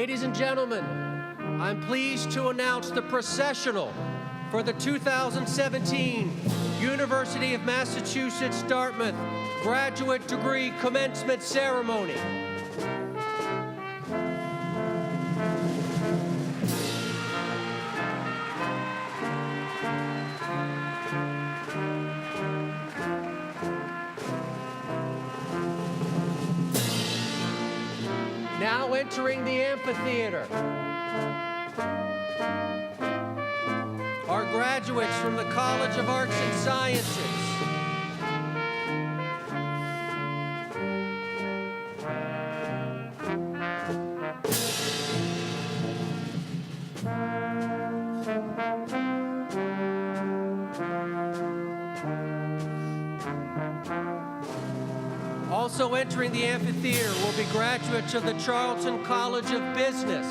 Ladies and gentlemen, I'm pleased to announce the processional for the 2017 University of Massachusetts Dartmouth Graduate Degree Commencement Ceremony. Now entering the amphitheater are graduates from the College of Arts and Sciences. Also entering the amphitheater will be graduates of the Charlton College of Business.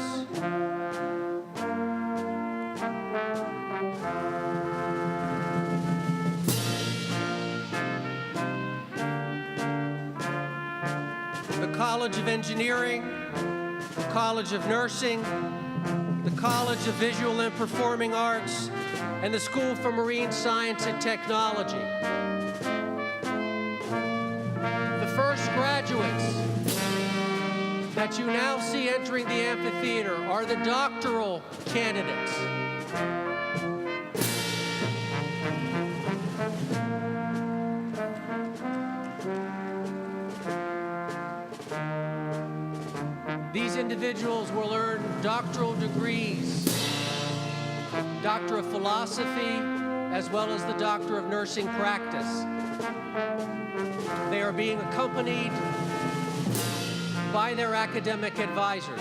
The College of Engineering, the College of Nursing, the College of Visual and Performing Arts, and the School for Marine Science and Technology. First graduates that you now see entering the amphitheater are the doctoral candidates. These individuals will earn doctoral degrees, Doctor of Philosophy, as well as the Doctor of Nursing Practice. They are being accompanied by their academic advisors.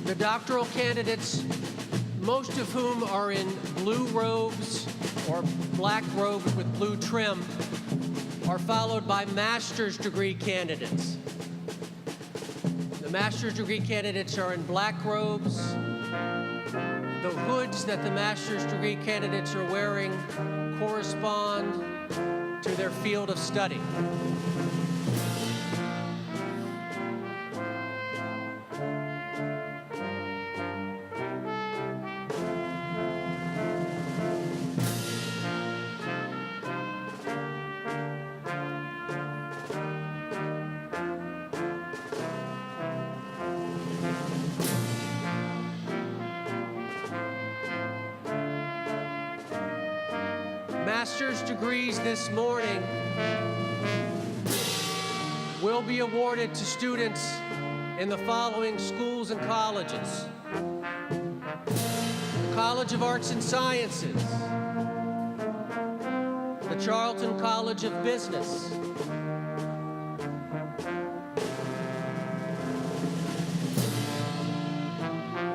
The doctoral candidates, most of whom are in blue robes or black robes with blue trim, are followed by master's degree candidates. The master's degree candidates are in black robes. The hoods that the master's degree candidates are wearing correspond to their field of study. Master's degrees this morning will be awarded to students in the following schools and colleges: the College of Arts and Sciences, the Charlton College of Business,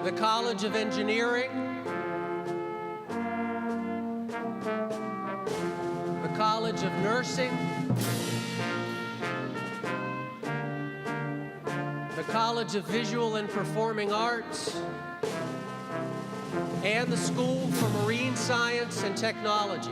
the College of Engineering, College of Nursing, the College of Visual and Performing Arts, and the School for Marine Science and Technology.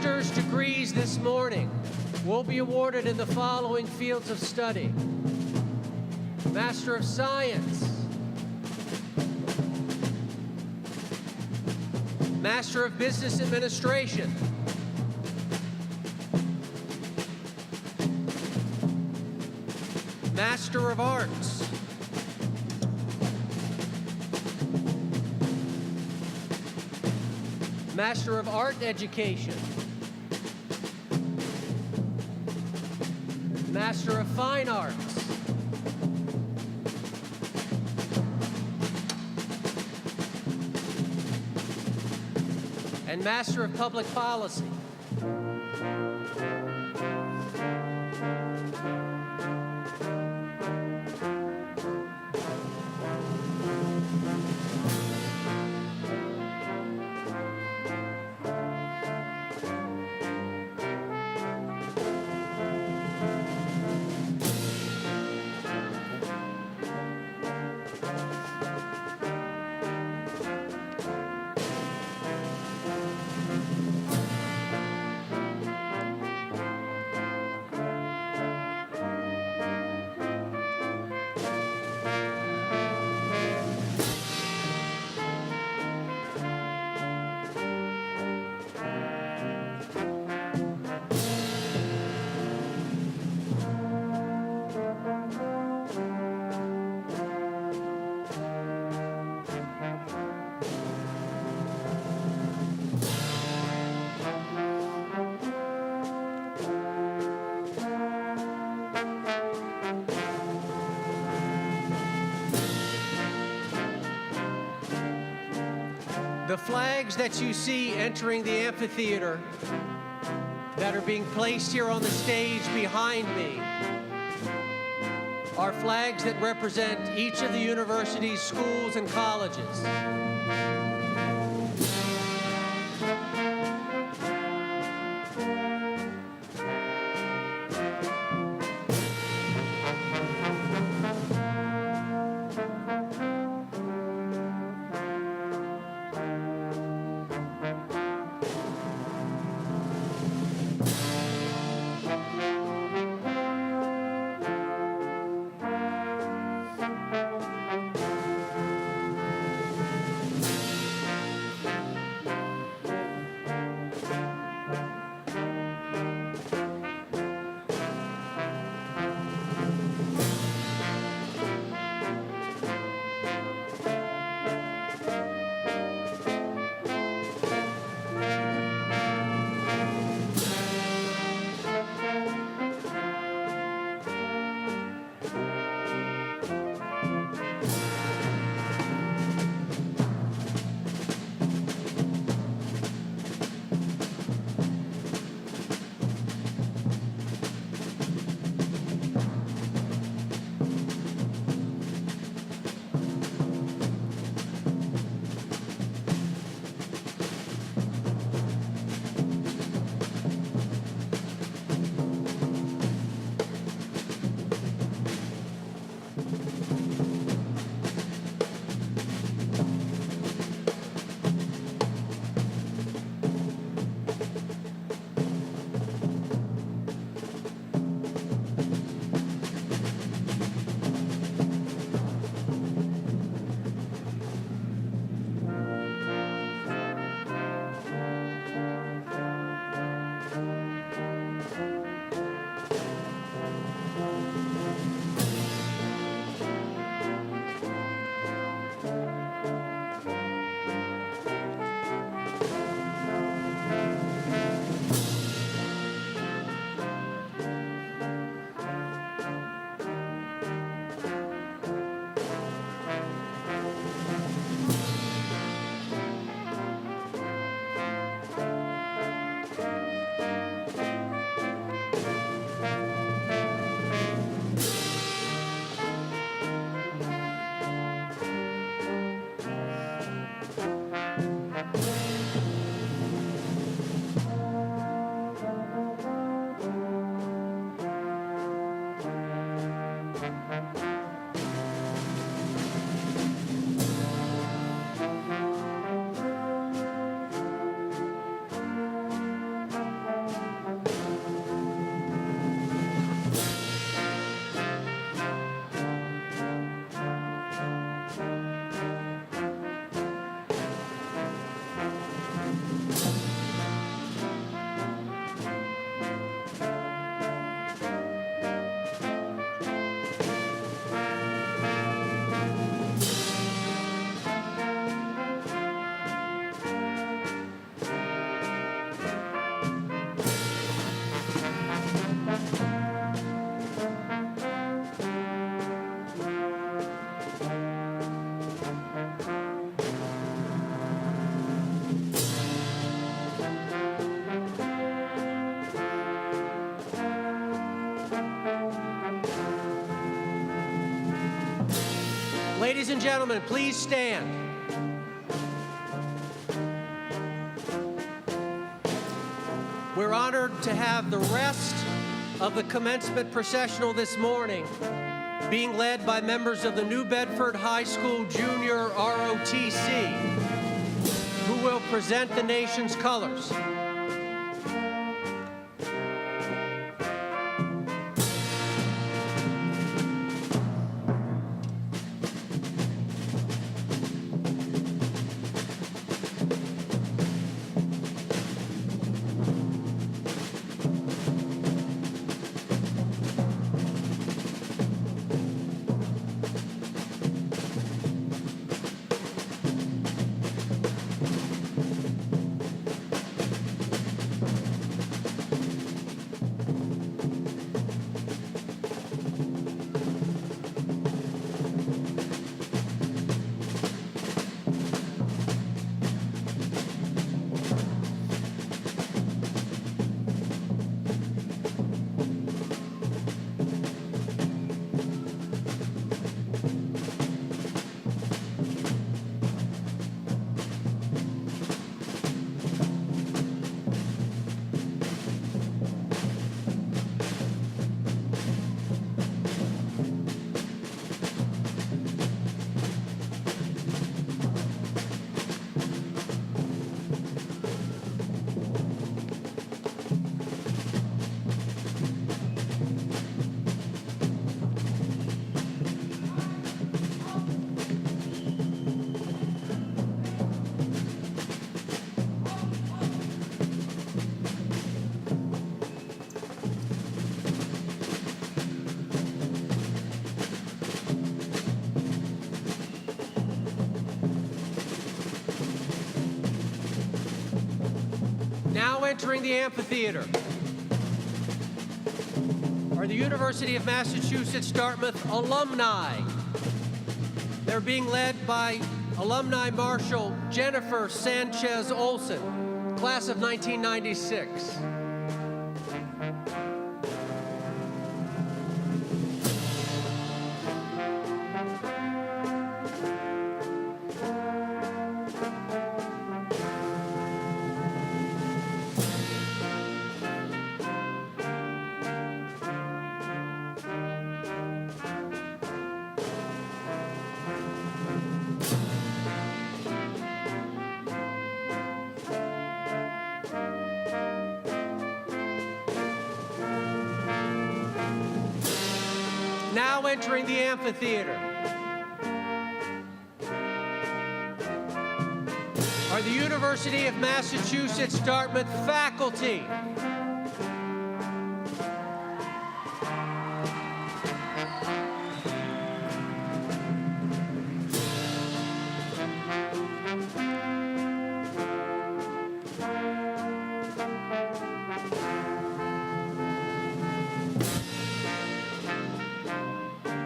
master's degrees this morning will be awarded in the following fields of study: Master of Science, Master of Business Administration, Master of Arts, Master of Art Education, Master of Fine Arts, and Master of Public Policy. The flags that you see entering the amphitheater that are being placed here on the stage behind me are flags that represent each of the university's schools and colleges. Ladies and gentlemen, please stand. We're honored to have the rest of the commencement processional this morning being led by members of the New Bedford High School Junior ROTC, who will present the nation's colors. Now entering the amphitheater are the University of Massachusetts Dartmouth alumni. They're being led by Alumni Marshal Jennifer Sanchez Olson, class of 1996. Now entering the amphitheater are the University of Massachusetts Dartmouth faculty.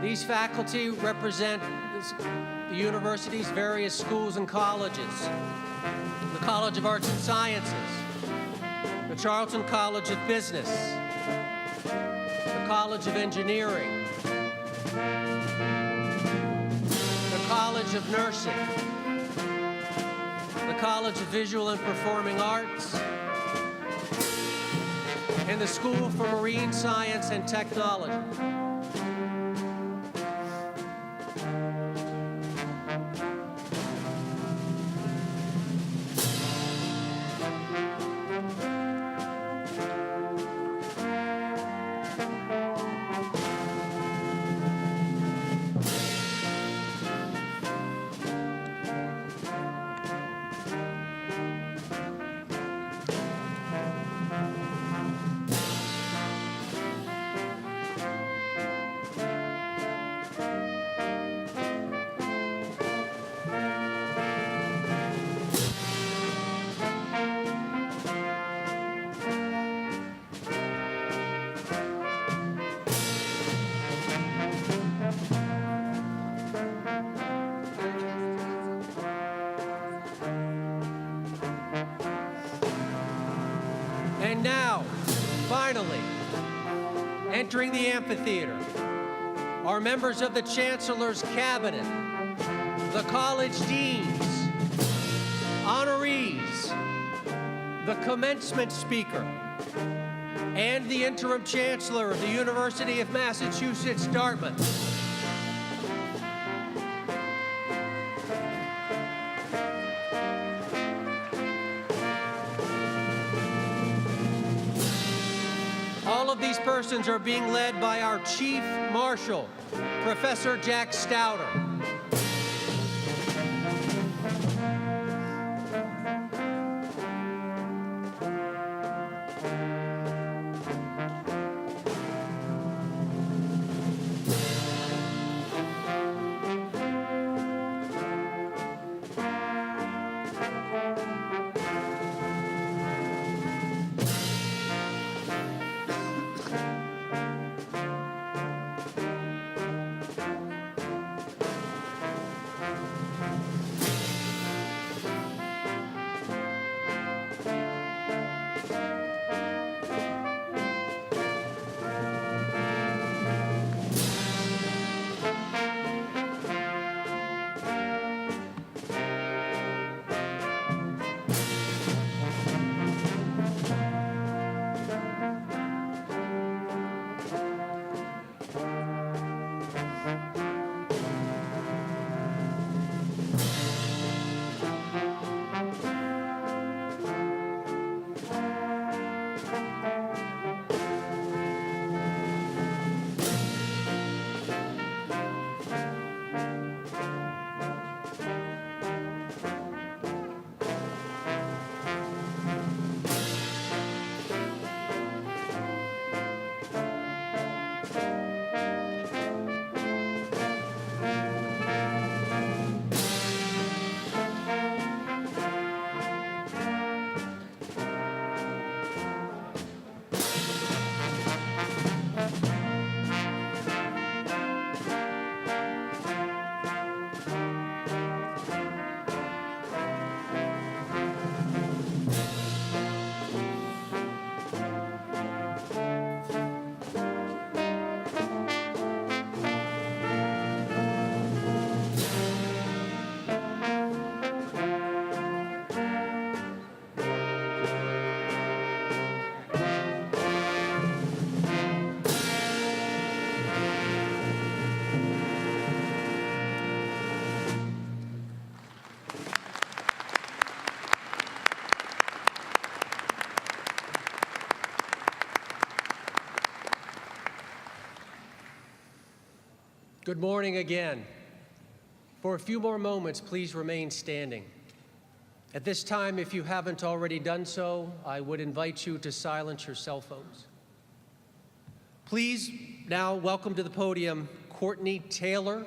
These faculty represent the university's various schools and colleges: the College of Arts and Sciences, the Charlton College of Business, the College of Engineering, the College of Nursing, the College of Visual and Performing Arts, and the School for Marine Science and Technology. And now, finally, entering the amphitheater are members of the Chancellor's Cabinet, the college deans, honorees, the commencement speaker, and the interim chancellor of the University of Massachusetts, Dartmouth. All of these persons are being led by our Chief Marshal, Professor Jack Stouter. Good morning again. For a few more moments, please remain standing. At this time, if you haven't already done so, I would invite you to silence your cell phones. Please now welcome to the podium Courtney Taylor,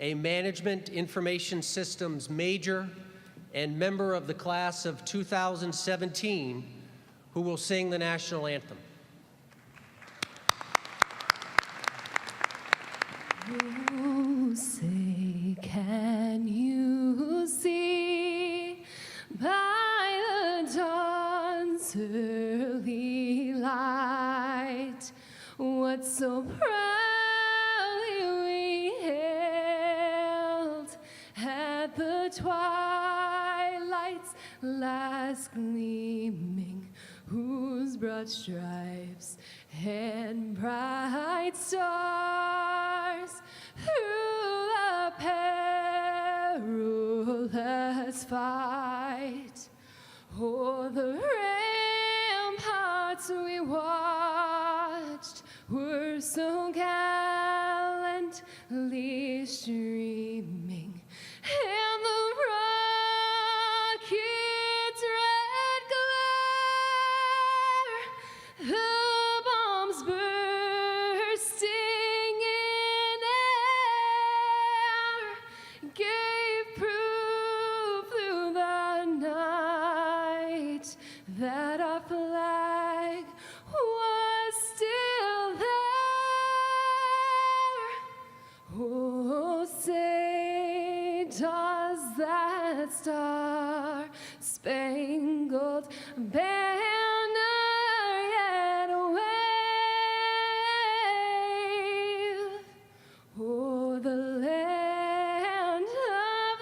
a Management Information Systems major and member of the class of 2017, who will sing the national anthem. Oh, say, can you see by the dawn's early light what so proudly we hailed at the twilight's last gleaming, whose broad stripes and bright stars through the perilous fight o'er the ramparts we watched were so gallantly streaming, and the rocket's red glare, the bombs bursting in air, gave proof through the night that our flag was still there. Oh, say, does that star-spangled banner yet wave o'er the land of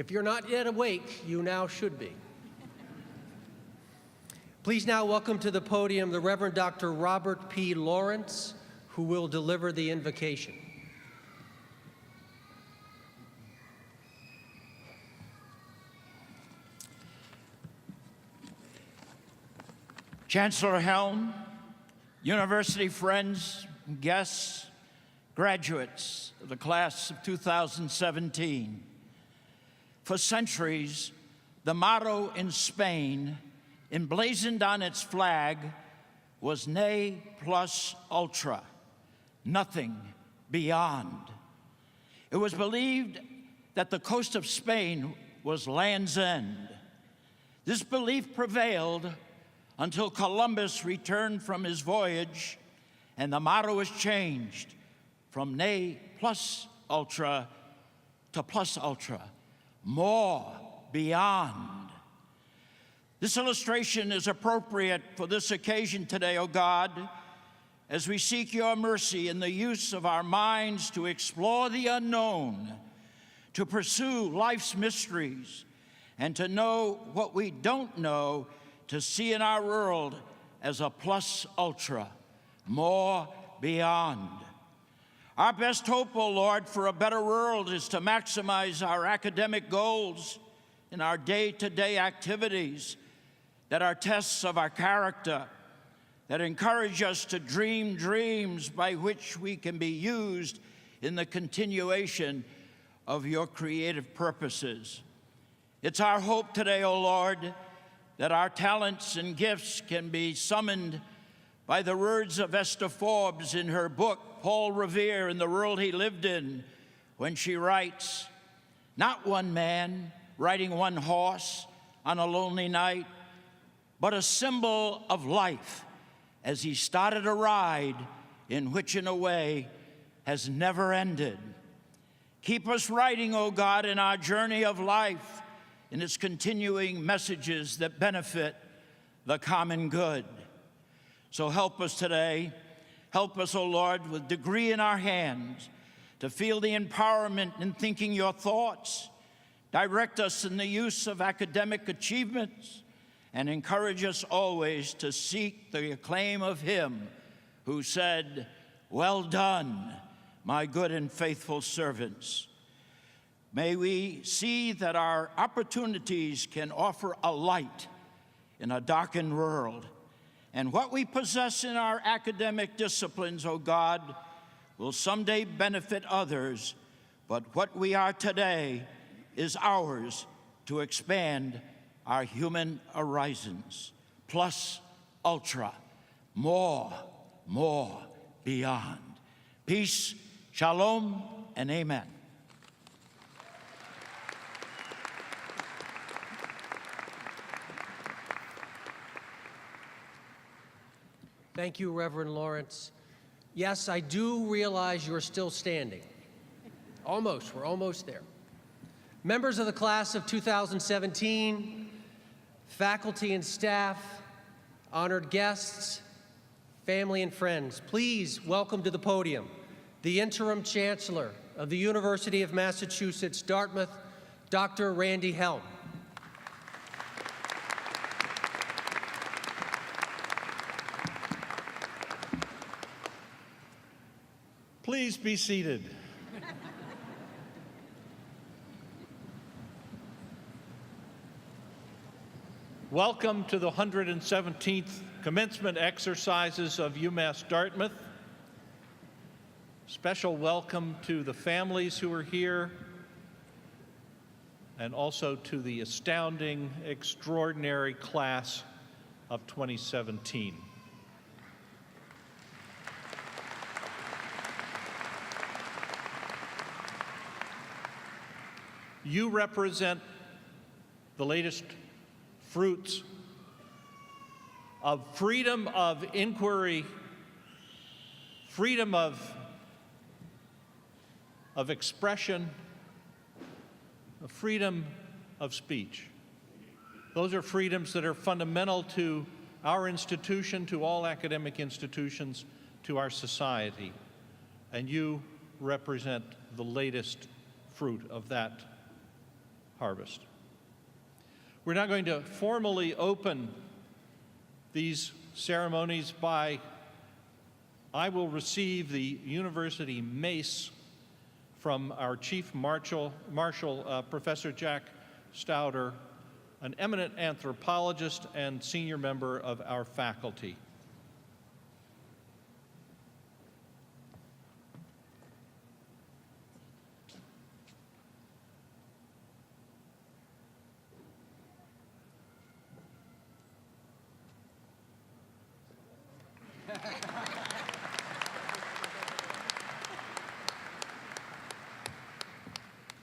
If you're not yet awake, you now should be. Please now welcome to the podium the Reverend Dr. Robert P. Lawrence, who will deliver the invocation. Chancellor Helm, university friends, guests, graduates of the class of 2017. For centuries, the motto in Spain, emblazoned on its flag, was ne plus ultra, nothing beyond. It was believed that the coast of Spain was Land's End. This belief prevailed until Columbus returned from his voyage, and the motto was changed from ne plus ultra to plus ultra, more beyond. This illustration is appropriate for this occasion today, O God, as we seek your mercy in the use of our minds to explore the unknown, to pursue life's mysteries, and to know what we don't know, to see in our world as a plus ultra, more beyond. Our best hope, O Lord, for a better world is to maximize our academic goals in our day-to-day activities that are tests of our character, that encourage us to dream dreams by which we can be used in the continuation of your creative purposes. It's our hope today, O Lord, that our talents and gifts can be summoned by the words of Esther Forbes in her book, Paul Revere and the World He Lived In, when she writes, "Not one man riding one horse on a lonely night, but a symbol of life as he started a ride in which, in a way, has never ended." Keep us riding, O God, in our journey of life, in its continuing messages that benefit the common good. So help us today. Help us, O Lord, with degree in our hands, to feel the empowerment in thinking your thoughts. Direct us in the use of academic achievements, and encourage us always to seek the acclaim of him who said, "Well done, my good and faithful servants." May we see that our opportunities can offer a light in a darkened world, and what we possess in our academic disciplines, O God, will someday benefit others, but what we are today is ours to expand our human horizons. Plus ultra, more beyond. Peace, shalom, and amen. Thank you, Reverend Lawrence. Yes, I do realize you're still standing. Almost, we're almost there. Members of the class of 2017, faculty and staff, honored guests, family and friends, please welcome to the podium the Interim Chancellor of the University of Massachusetts, Dartmouth, Dr. Randy Helm. Please be seated. Welcome to the 117th commencement exercises of UMass Dartmouth. Special welcome to the families who are here, and also to the astounding, extraordinary class of 2017. You represent the latest fruits of freedom of inquiry, freedom of expression, freedom of speech. Those are freedoms that are fundamental to our institution, to all academic institutions, to our society. And you represent the latest fruit of that harvest. We're now going to formally open these ceremonies by I will receive the university mace from our Chief Marshal, Professor Jack Stauder, an eminent anthropologist and senior member of our faculty.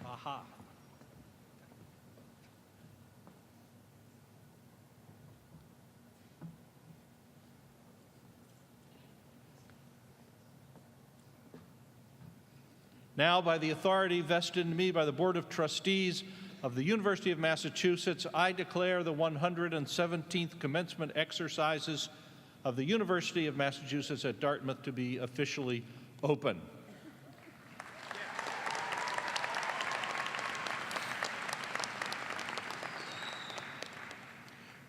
Aha. Now, by the authority vested in me by the Board of Trustees of the University of Massachusetts, I declare the 117th commencement exercises of the University of Massachusetts at Dartmouth to be officially open.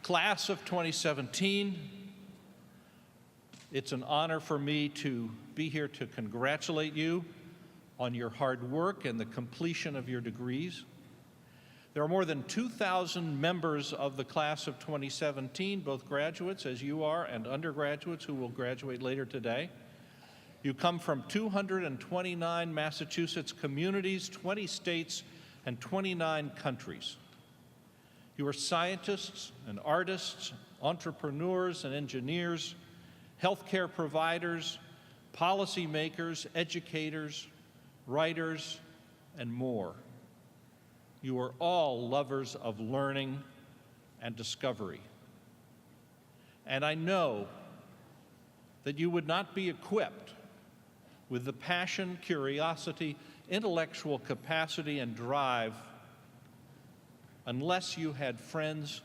Class of 2017, it's an honor for me to be here to congratulate you on your hard work and the completion of your degrees. There are more than 2,000 members of the class of 2017, both graduates, as you are, and undergraduates who will graduate later today. You come from 229 Massachusetts communities, 20 states, and 29 countries. You are scientists and artists, entrepreneurs and engineers, healthcare providers, policymakers, educators, writers, and more. You are all lovers of learning and discovery. And I know that you would not be equipped with the passion, curiosity, intellectual capacity, and drive unless you had friends,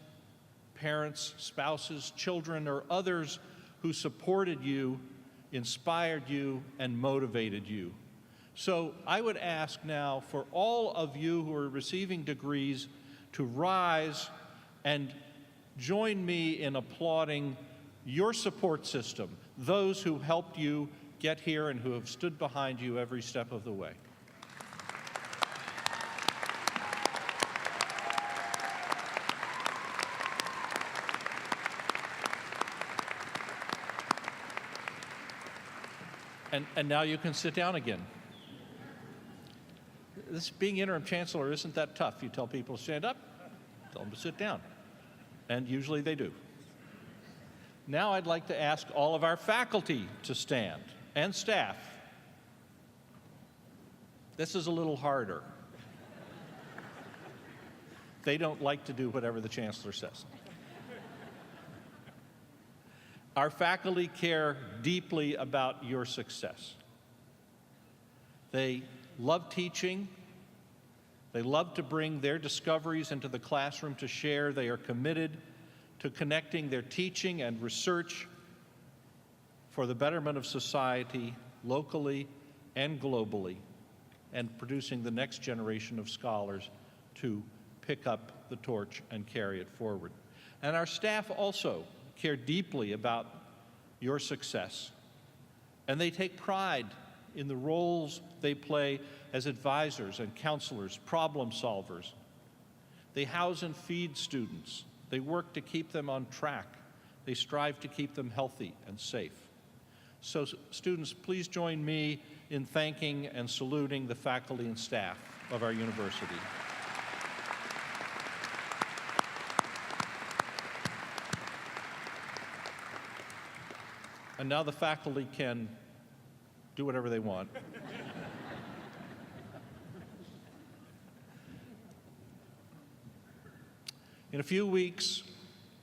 parents, spouses, children, or others who supported you, inspired you, and motivated you. So I would ask now for all of you who are receiving degrees to rise and join me in applauding your support system, those who helped you get here and who have stood behind you every step of the way. And now you can sit down again. This being interim chancellor isn't that tough. You tell people to stand up, tell them to sit down, and usually they do. Now I'd like to ask all of our faculty to stand, and staff. This is a little harder. They don't like to do whatever the chancellor says. Our faculty care deeply about your success. They love teaching. They love to bring their discoveries into the classroom to share. They are committed to connecting their teaching and research for the betterment of society locally and globally, and producing the next generation of scholars to pick up the torch and carry it forward. And our staff also care deeply about your success, and they take pride in the roles they play as advisors and counselors, problem solvers. They house and feed students. They work to keep them on track. They strive to keep them healthy and safe. So students, please join me in thanking and saluting the faculty and staff of our university. And now the faculty can do whatever they want. In a few weeks,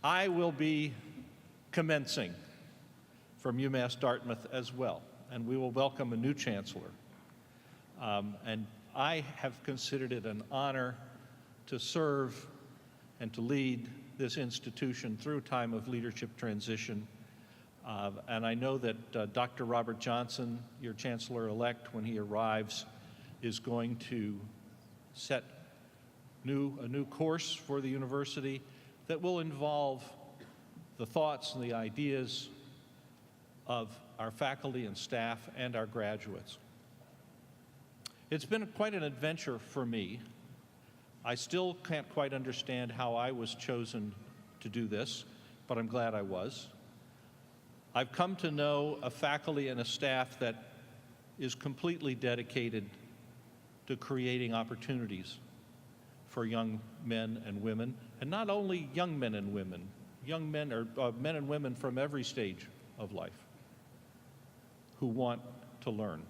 I will be commencing from UMass Dartmouth as well, and we will welcome a new chancellor. And I have considered it an honor to serve and to lead this institution through a time of leadership transition. And I know that Dr. Robert Johnson, your chancellor-elect, when he arrives, is going to set a new course for the university that will involve the thoughts and the ideas of our faculty and staff and our graduates. It's been quite an adventure for me. I still can't quite understand how I was chosen to do this, but I'm glad I was. I've come to know a faculty and a staff that is completely dedicated to creating opportunities for young men and women, and not only young men and women, young men or men and women from every stage of life who want to learn.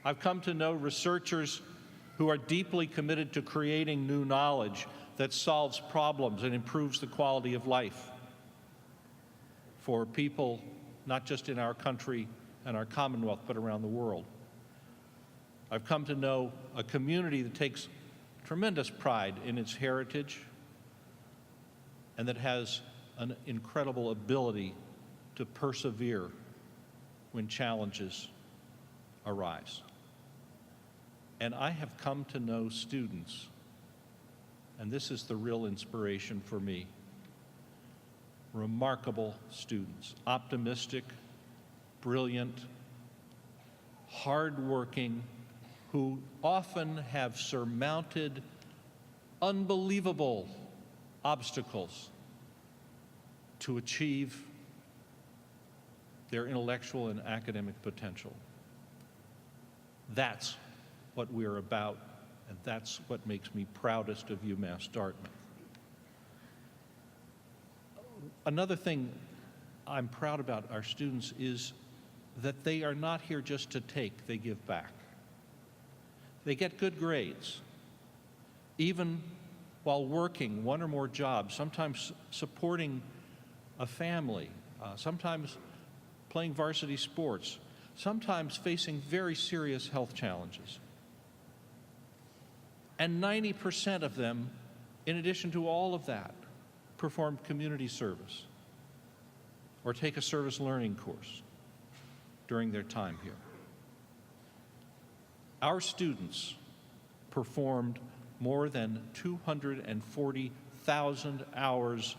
I've come to know researchers who are deeply committed to creating new knowledge that solves problems and improves the quality of life for people not just in our country and our Commonwealth, but around the world. I've come to know a community that takes tremendous pride in its heritage and that has an incredible ability to persevere when challenges arise. And I have come to know students, and this is the real inspiration for me, remarkable students, optimistic, brilliant, hardworking, who often have surmounted unbelievable obstacles to achieve their intellectual and academic potential. That's what we're about, and that's what makes me proudest of UMass Dartmouth. Another thing I'm proud about our students is that they are not here just to take, they give back. They get good grades, even while working one or more jobs, sometimes supporting a family, sometimes playing varsity sports, sometimes facing very serious health challenges. And 90% of them, in addition to all of that, perform community service or take a service learning course during their time here. Our students performed more than 240,000 hours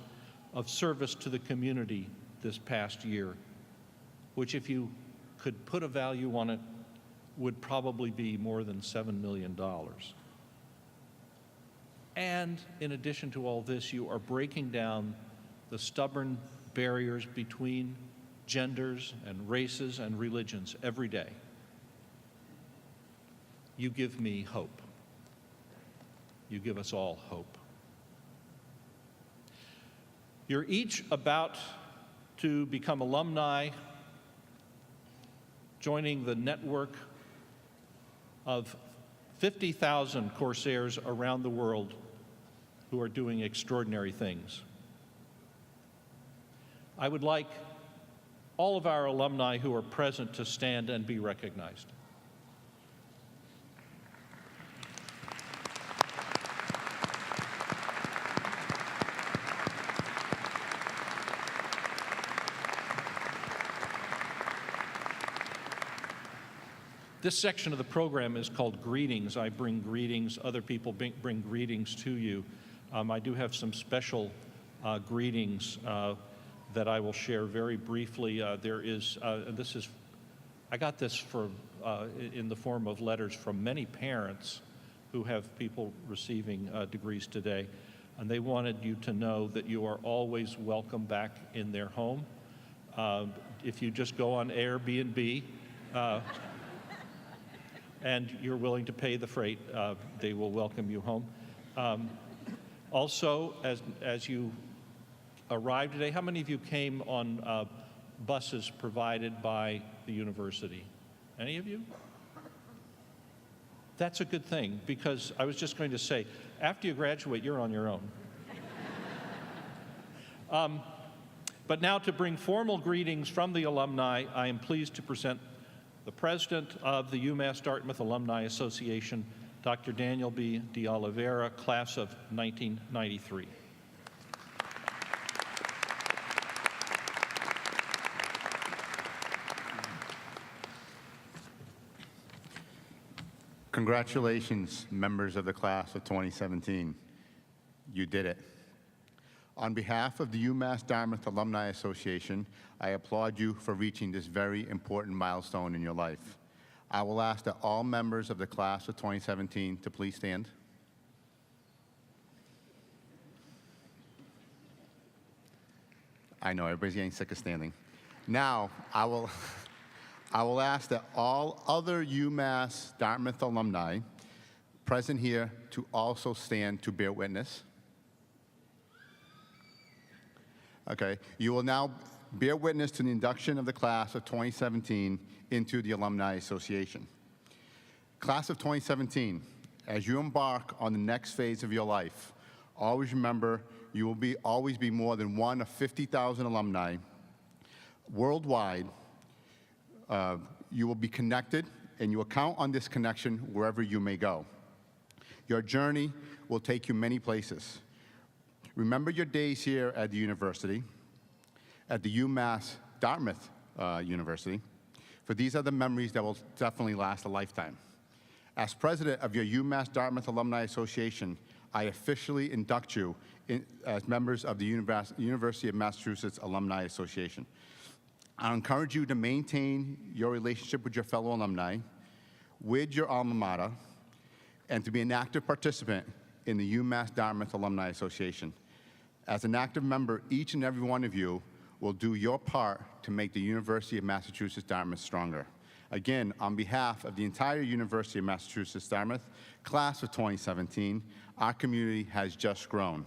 of service to the community this past year, which, if you could put a value on it, would probably be more than $7 million. And in addition to all this, you are breaking down the stubborn barriers between genders and races and religions every day. You give me hope. You give us all hope. You're each about to become alumni, joining the network of 50,000 Corsairs around the world who are doing extraordinary things. I would like all of our alumni who are present to stand and be recognized. This section of the program is called Greetings. I bring greetings. Other people bring greetings to you. I do have some special greetings that I will share very briefly. I got this in the form of letters from many parents who have people receiving degrees today. And they wanted you to know that you are always welcome back in their home. If you just go on Airbnb, and you're willing to pay the freight, they will welcome you home. Also, as you arrived today, how many of you came on buses provided by the university? Any of you? That's a good thing, because I was just going to say, after you graduate, you're on your own. But now, to bring formal greetings from the alumni, I am pleased to present the president of the UMass Dartmouth Alumni Association, Dr. Daniel B. de Oliveira, class of 1993. Congratulations, members of the class of 2017. You did it. On behalf of the UMass Dartmouth Alumni Association, I applaud you for reaching this very important milestone in your life. I will ask that all members of the class of 2017 to please stand. I know, everybody's getting sick of standing. Now, I will ask that all other UMass Dartmouth alumni present here to also stand to bear witness. Okay, you will now bear witness to the induction of the class of 2017 into the Alumni Association. Class of 2017, as you embark on the next phase of your life, always remember you will always be more than one of 50,000 alumni worldwide. You will be connected, and you will count on this connection wherever you may go. Your journey will take you many places. Remember your days here at the university, at the UMass Dartmouth University, for these are the memories that will definitely last a lifetime. As president of your UMass Dartmouth Alumni Association, I officially induct you as members of the University of Massachusetts Alumni Association. I encourage you to maintain your relationship with your fellow alumni, with your alma mater, and to be an active participant in the UMass Dartmouth Alumni Association. As an active member, each and every one of you will do your part to make the University of Massachusetts Dartmouth stronger. Again, on behalf of the entire University of Massachusetts Dartmouth class of 2017, our community has just grown.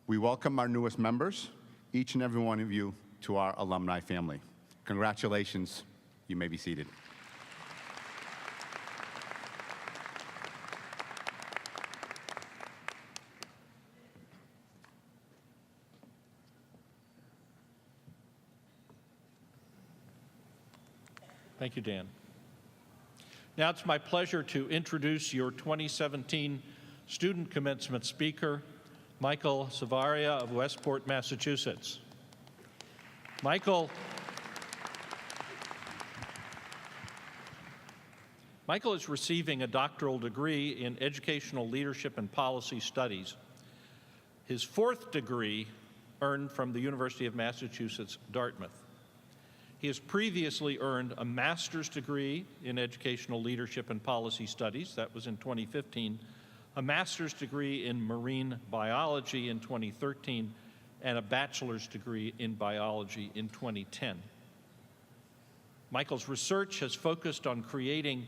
We welcome our newest members, each and every one of you, to our alumni family. Congratulations. You may be seated. Thank you, Dan. Now it's my pleasure to introduce your 2017 student commencement speaker, Michael Savaria of Westport, Massachusetts. Michael is receiving a doctoral degree in educational leadership and policy studies. His fourth degree earned from the University of Massachusetts, Dartmouth. He has previously earned a master's degree in educational leadership and policy studies, that was in 2015, a master's degree in marine biology in 2013, and a bachelor's degree in biology in 2010. Michael's research has focused on creating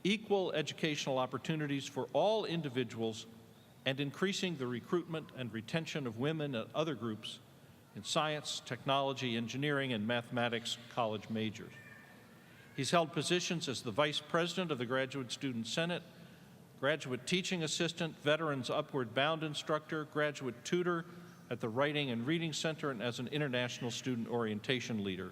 equal educational opportunities for all individuals and increasing the recruitment and retention of women and other groups in science, technology, engineering, and mathematics college majors. He's held positions as the Vice President of the Graduate Student Senate, Graduate Teaching Assistant, Veterans Upward Bound Instructor, Graduate Tutor at the Writing and Reading Center, and as an International Student Orientation Leader.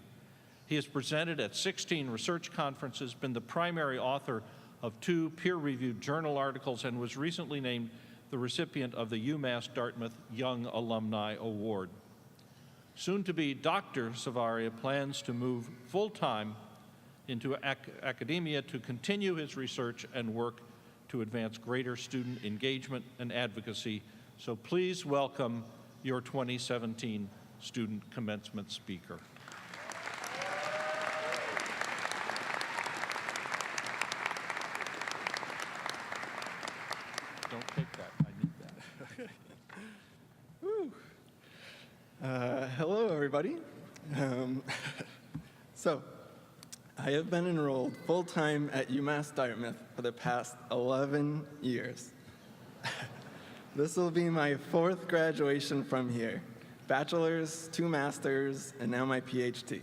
He has presented at 16 research conferences, been the primary author of 2 peer-reviewed journal articles, and was recently named the recipient of the UMass Dartmouth Young Alumni Award. Soon-to-be Dr. Savaria plans to move full-time into academia to continue his research and work to advance greater student engagement and advocacy. So please welcome your 2017 student commencement speaker. Don't take that, I need that. Woo. Hello, everybody. So, I have been enrolled full-time at UMass Dartmouth for the past 11 years. This will be my 4th graduation from here. Bachelor's, 2 masters, and now my PhD.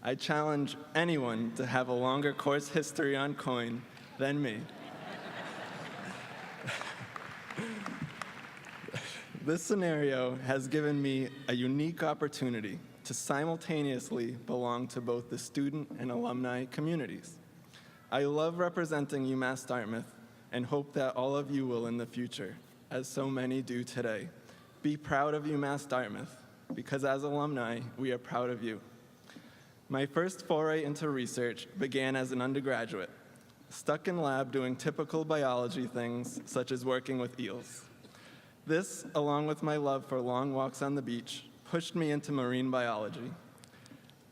I challenge anyone to have a longer course history on coin than me. This scenario has given me a unique opportunity to simultaneously belong to both the student and alumni communities. I love representing UMass Dartmouth and hope that all of you will in the future, as so many do today. Be proud of UMass Dartmouth, because as alumni, we are proud of you. My first foray into research began as an undergraduate. stuck in lab doing typical biology things, such as working with eels. This, along with my love for long walks on the beach, pushed me into marine biology.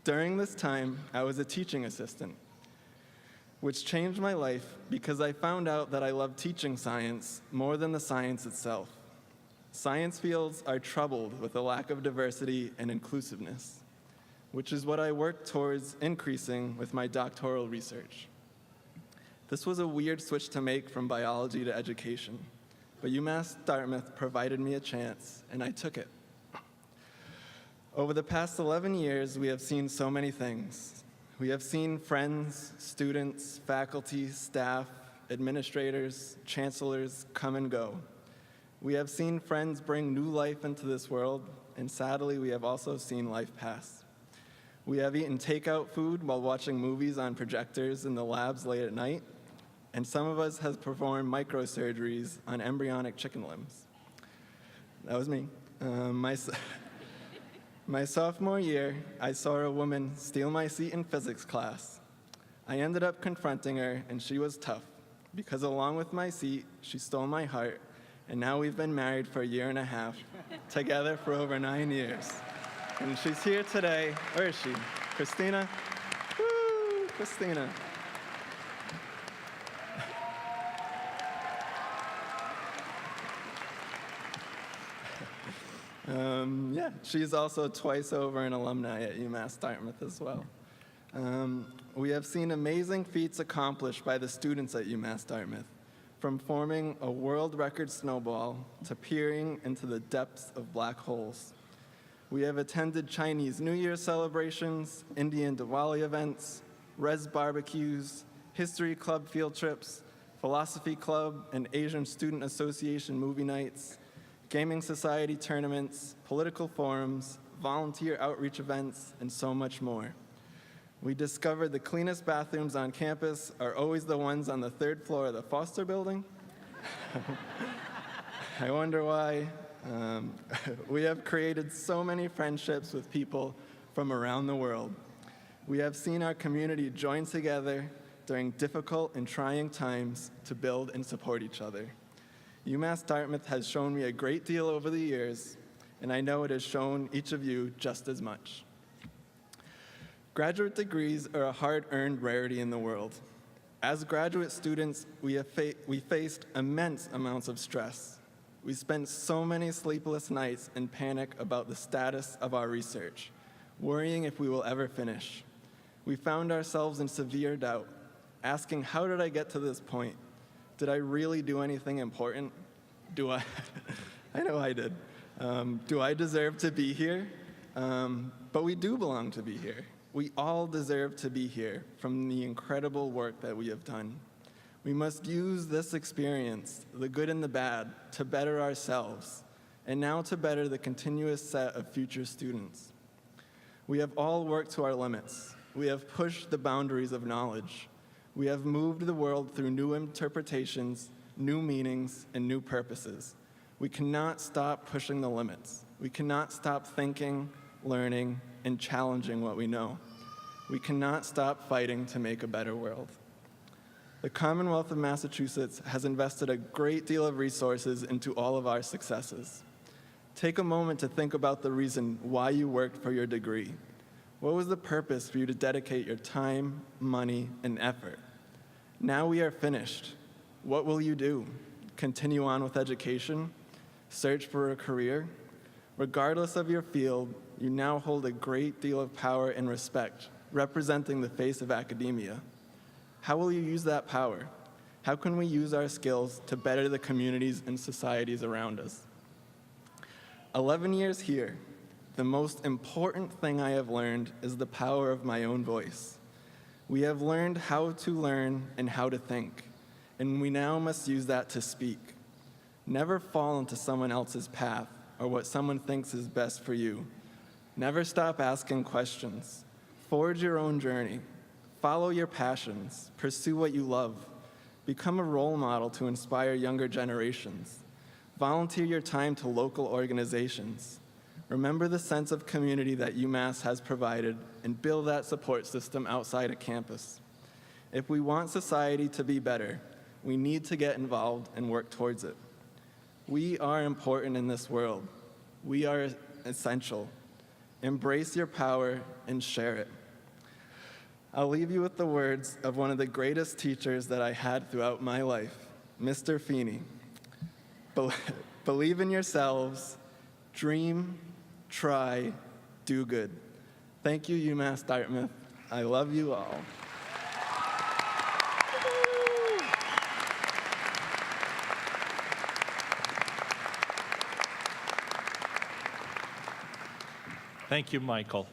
During this time, I was a teaching assistant, which changed my life because I found out that I love teaching science more than the science itself. Science fields are troubled with a lack of diversity and inclusiveness, which is what I work towards increasing with my doctoral research. This was a weird switch to make from biology to education, but UMass Dartmouth provided me a chance, and I took it. Over the past 11 years, we have seen so many things. We have seen friends, students, faculty, staff, administrators, chancellors come and go. We have seen friends bring new life into this world, and sadly, we have also seen life pass. We have eaten takeout food while watching movies on projectors in the labs late at night, and some of us have performed microsurgeries on embryonic chicken limbs. That was me. My sophomore year, I saw a woman steal my seat in physics class. I ended up confronting her, and she was tough, because along with my seat, she stole my heart, and now we've been married for 1.5 years, together for over 9 years. And she's here today. Where is she? Christina? Woo, Christina. She's also twice over an alumni at UMass Dartmouth as well. We have seen amazing feats accomplished by the students at UMass Dartmouth, from forming a world record snowball to peering into the depths of black holes. We have attended Chinese New Year celebrations, Indian Diwali events, res barbecues, history club field trips, philosophy club and Asian Student Association movie nights, gaming society tournaments, political forums, volunteer outreach events, and so much more. We discovered the cleanest bathrooms on campus are always the ones on the 3rd floor of the Foster building. I wonder why. We have created so many friendships with people from around the world. We have seen our community join together during difficult and trying times to build and support each other. UMass Dartmouth has shown me a great deal over the years, and I know it has shown each of you just as much. Graduate degrees are a hard-earned rarity in the world. As graduate students, we faced immense amounts of stress. We spent so many sleepless nights in panic about the status of our research, worrying if we will ever finish. We found ourselves in severe doubt, asking, how did I get to this point? Did I really do anything important? I know I did. Do I deserve to be here? But we do belong to be here. We all deserve to be here from the incredible work that we have done. We must use this experience, the good and the bad, to better ourselves, and now to better the continuous set of future students. We have all worked to our limits. We have pushed the boundaries of knowledge. We have moved the world through new interpretations, new meanings, and new purposes. We cannot stop pushing the limits. We cannot stop thinking, learning, and challenging what we know. We cannot stop fighting to make a better world. The Commonwealth of Massachusetts has invested a great deal of resources into all of our successes. Take a moment to think about the reason why you worked for your degree. What was the purpose for you to dedicate your time, money, and effort? Now we are finished. What will you do? Continue on with education? Search for a career? Regardless of your field, you now hold a great deal of power and respect, representing the face of academia. How will you use that power? How can we use our skills to better the communities and societies around us? 11 years here, the most important thing I have learned is the power of my own voice. We have learned how to learn and how to think, and we now must use that to speak. Never fall into someone else's path or what someone thinks is best for you. Never stop asking questions. Forge your own journey. Follow your passions. Pursue what you love. Become a role model to inspire younger generations. Volunteer your time to local organizations. Remember the sense of community that UMass has provided and build that support system outside of campus. If we want society to be better, we need to get involved and work towards it. We are important in this world. We are essential. Embrace your power and share it. I'll leave you with the words of one of the greatest teachers that I had throughout my life, Mr. Feeney. Believe in yourselves, dream, try, do good. Thank you, UMass Dartmouth. I love you all. Thank you, Michael.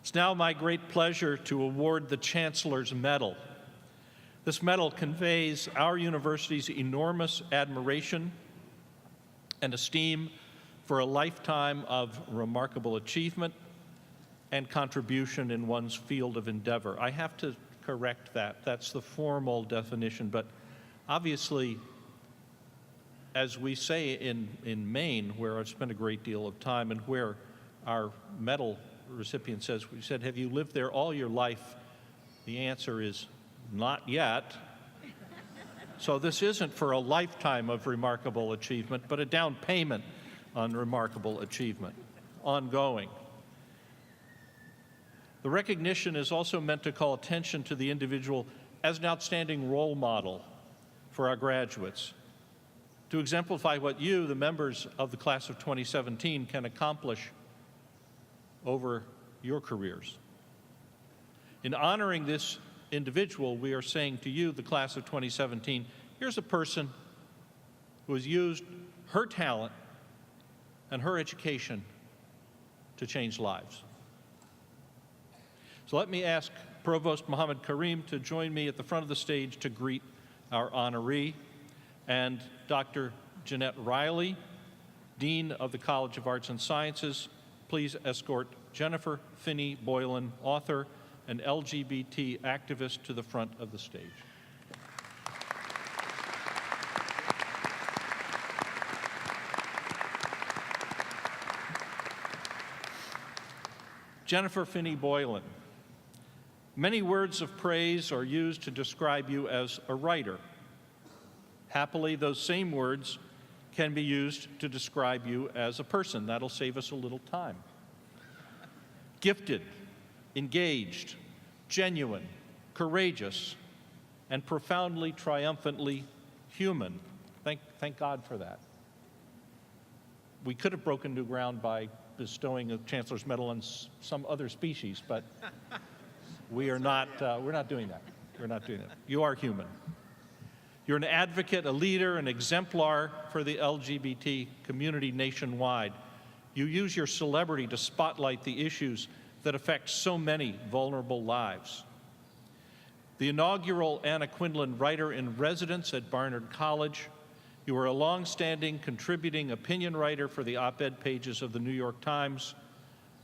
It's now my great pleasure to award the Chancellor's Medal. This medal conveys our university's enormous admiration and esteem for a lifetime of remarkable achievement and contribution in one's field of endeavor. I have to correct that. That's the formal definition, but obviously, as we say in Maine, where I've spent a great deal of time and where our medal recipient says, we said, have you lived there all your life? The answer is not yet. So this isn't for a lifetime of remarkable achievement, but a down payment on remarkable achievement, ongoing. The recognition is also meant to call attention to the individual as an outstanding role model for our graduates, to exemplify what you, the members of the class of 2017, can accomplish over your careers. In honoring this individual, we are saying to you, the class of 2017, here's a person who has used her talent and her education to change lives. So let me ask Provost Mohammed Karim to join me at the front of the stage to greet our honoree, and Dr. Jeanette Riley, Dean of the College of Arts and Sciences, please escort Jennifer Finney Boylan, author and LGBT activist, to the front of the stage. Jennifer Finney Boylan. Many words of praise are used to describe you as a writer. Happily, those same words can be used to describe you as a person. That'll save us a little time. Gifted, engaged, genuine, courageous, and profoundly, triumphantly human. Thank God for that. We could have broken new ground by bestowing a Chancellor's Medal on some other species, but we're not doing that. We're not doing that. You are human. You're an advocate, a leader, an exemplar for the LGBT community nationwide. You use your celebrity to spotlight the issues that affect so many vulnerable lives. The inaugural Anna Quindlen Writer in Residence at Barnard College, you are a long-standing contributing opinion writer for the op-ed pages of the New York Times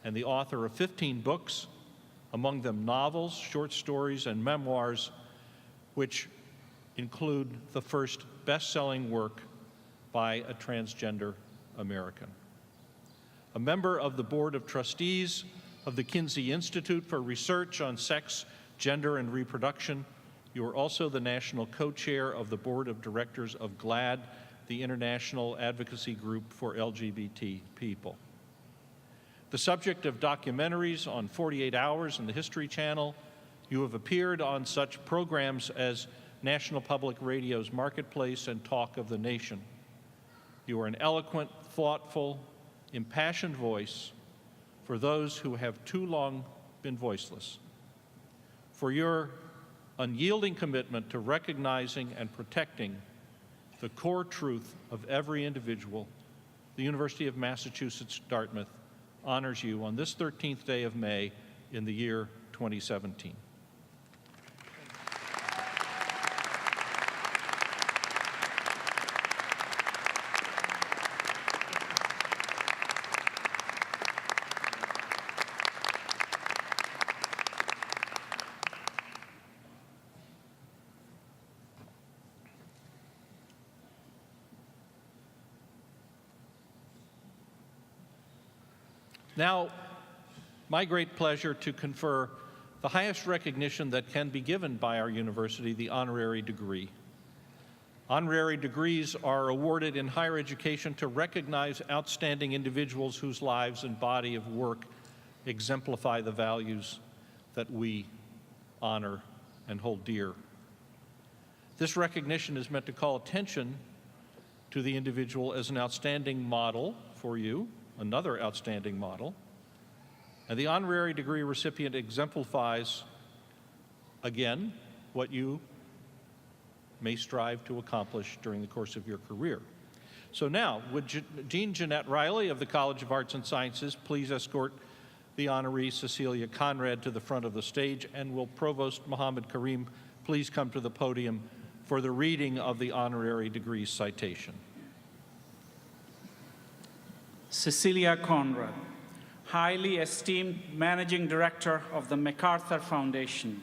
and the author of 15 books, among them novels, short stories, and memoirs, which include the first best-selling work by a transgender American. A member of the Board of Trustees of the Kinsey Institute for Research on Sex, Gender, and Reproduction, you are also the national co-chair of the Board of Directors of GLAD, the international advocacy group for LGBT people. The subject of documentaries on 48 Hours and the History Channel, you have appeared on such programs as National Public Radio's Marketplace and Talk of the Nation. You are an eloquent, thoughtful, impassioned voice for those who have too long been voiceless. For your unyielding commitment to recognizing and protecting the core truth of every individual, the University of Massachusetts Dartmouth honors you on this 13th day of May in the year 2017. Now, my great pleasure to confer the highest recognition that can be given by our university, the honorary degree. Honorary degrees are awarded in higher education to recognize outstanding individuals whose lives and body of work exemplify the values that we honor and hold dear. This recognition is meant to call attention to the individual as an outstanding model for you, another outstanding model, and the honorary degree recipient exemplifies, again, what you may strive to accomplish during the course of your career. So now, would Dean Jeanette Riley of the College of Arts and Sciences please escort the honoree Cecilia Conrad to the front of the stage, and will Provost Mohammed Karim please come to the podium for the reading of the honorary degree citation. Cecilia Conrad, highly esteemed Managing Director of the MacArthur Foundation.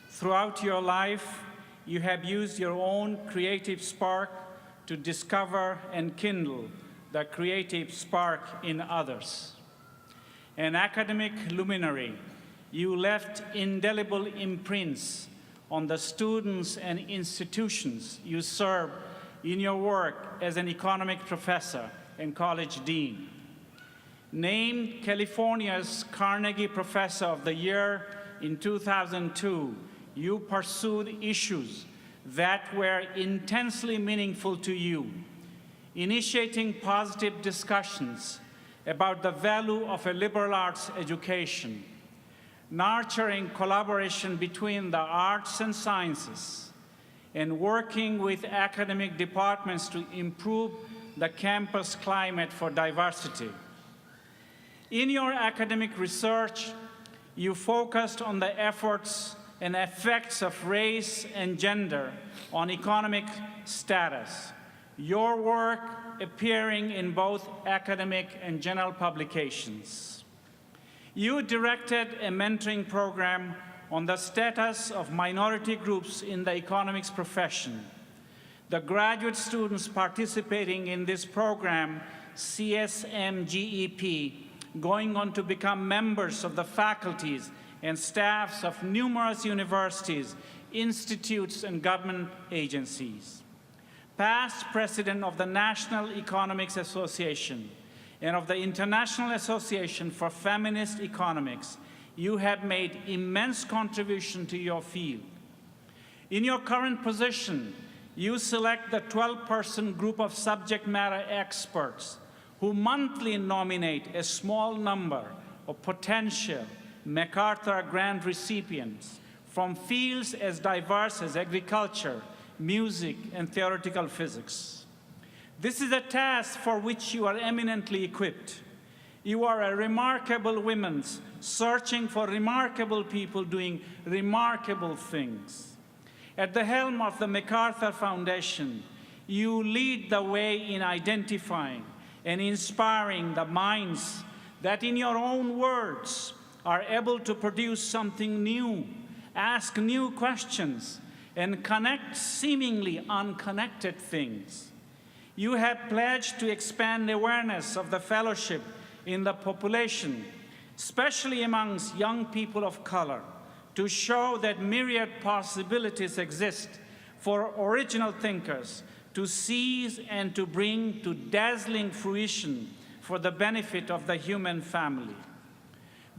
Throughout your life, you have used your own creative spark to discover and kindle the creative spark in others. An academic luminary, you left indelible imprints on the students and institutions you served in your work as an economic professor and college dean. Named California's Carnegie Professor of the Year in 2002, you pursued issues that were intensely meaningful to you, initiating positive discussions about the value of a liberal arts education, nurturing collaboration between the arts and sciences, and working with academic departments to improve the campus climate for diversity. In your academic research, you focused on the efforts and effects of race and gender on economic status, your work appearing in both academic and journal publications. You directed a mentoring program on the status of minority groups in the economics profession. The graduate students participating in this program, CSMGEP, going on to become members of the faculties and staffs of numerous universities, institutes, and government agencies. Past president of the National Economics Association and of the International Association for Feminist Economics, you have made immense contribution to your field. In your current position, you select the 12-person group of subject matter experts who monthly nominate a small number of potential MacArthur Grant recipients from fields as diverse as agriculture, music, and theoretical physics. This is a task for which you are eminently equipped. You are a remarkable woman searching for remarkable people doing remarkable things. At the helm of the MacArthur Foundation, you lead the way in identifying and inspiring the minds that, in your own words, are able to produce something new, ask new questions, and connect seemingly unconnected things. You have pledged to expand awareness of the fellowship in the population, especially amongst young people of color, to show that myriad possibilities exist for original thinkers to seize and to bring to dazzling fruition for the benefit of the human family.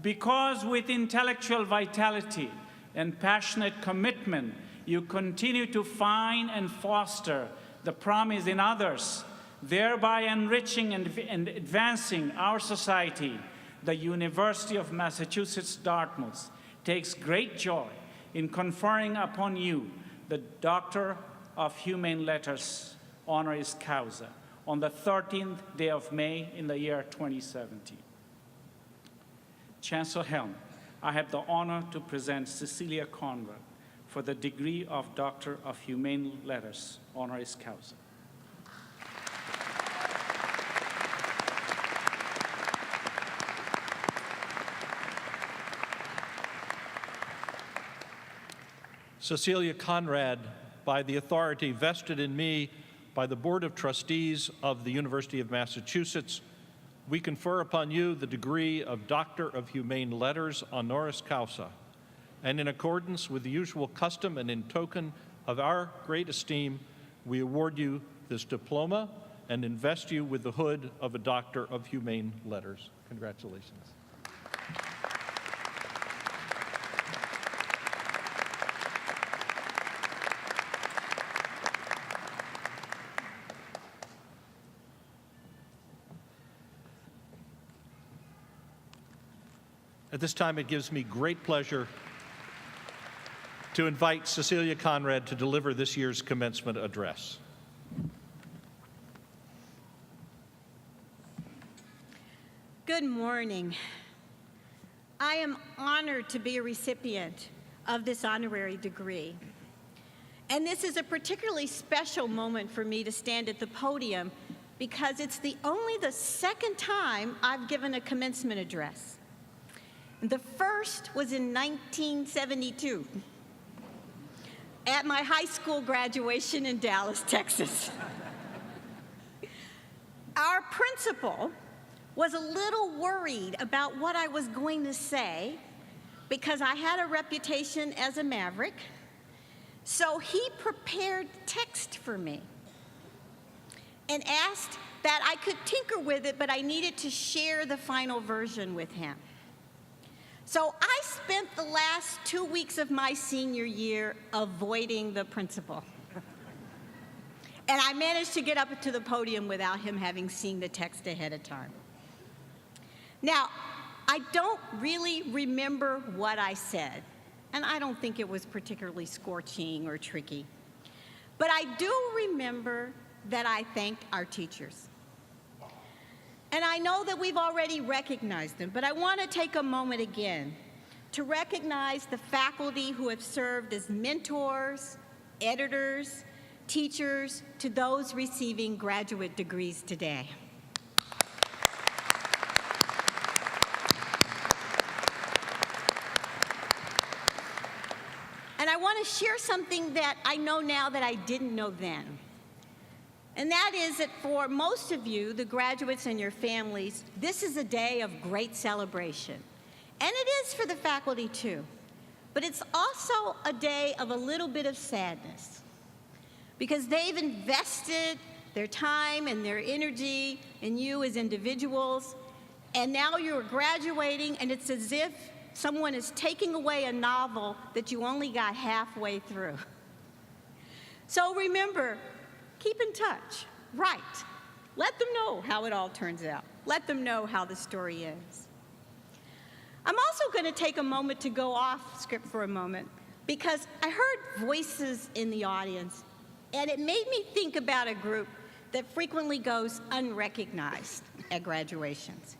Because with intellectual vitality and passionate commitment, you continue to find and foster the promise in others, thereby enriching and advancing our society, the University of Massachusetts Dartmouth takes great joy in conferring upon you the Doctor of Humane Letters honoris causa on the 13th day of May in the year 2017. Chancellor Helm, I have the honor to present Cecilia Conrad for the degree of Doctor of Humane Letters honoris causa. Cecilia Conrad, by the authority vested in me by the Board of Trustees of the University of Massachusetts, we confer upon you the degree of Doctor of Humane Letters honoris causa and in accordance with the usual custom and in token of our great esteem, we award you this diploma and invest you with the hood of a Doctor of Humane Letters. Congratulations. At this time, it gives me great pleasure to invite Cecilia Conrad to deliver this year's commencement address. Good morning. I am honored to be a recipient of this honorary degree. And this is a particularly special moment for me to stand at the podium because it's only the second time I've given a commencement address. The first was in 1972 at my high school graduation in Dallas, Texas. Our principal was a little worried about what I was going to say because I had a reputation as a maverick, so he prepared text for me and asked that I could tinker with it, but I needed to share the final version with him. So I spent the last 2 weeks of my senior year avoiding the principal. And I managed to get up to the podium without him having seen the text ahead of time. Now, I don't really remember what I said, and I don't think it was particularly scorching or tricky. But I do remember that I thanked our teachers. And I know that we've already recognized them, but I want to take a moment again to recognize the faculty who have served as mentors, editors, teachers to those receiving graduate degrees today. And I want to share something that I know now that I didn't know then. And that is that for most of you, the graduates and your families, this is a day of great celebration. And it is for the faculty too. But it's also a day of a little bit of sadness because they've invested their time and their energy in you as individuals, and now you're graduating and it's as if someone is taking away a novel that you only got halfway through. So remember, keep in touch, write. Let them know how it all turns out. Let them know how the story is. I'm also going to take a moment to go off script for a moment because I heard voices in the audience, and it made me think about a group that frequently goes unrecognized at graduations.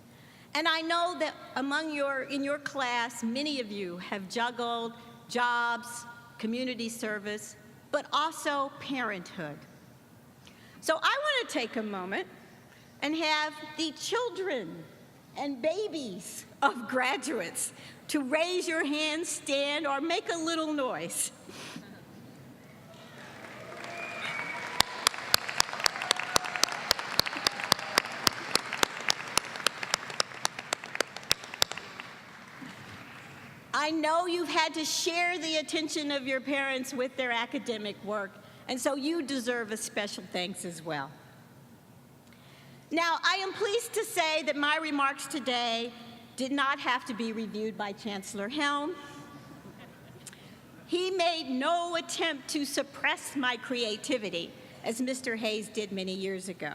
And I know that in your class, many of you have juggled jobs, community service, but also parenthood. So I want to take a moment and have the children and babies of graduates to raise your hand, stand, or make a little noise. I know you've had to share the attention of your parents with their academic work, and so you deserve a special thanks as well. Now, I am pleased to say that my remarks today did not have to be reviewed by Chancellor Helm. He made no attempt to suppress my creativity, as Mr. Hayes did many years ago.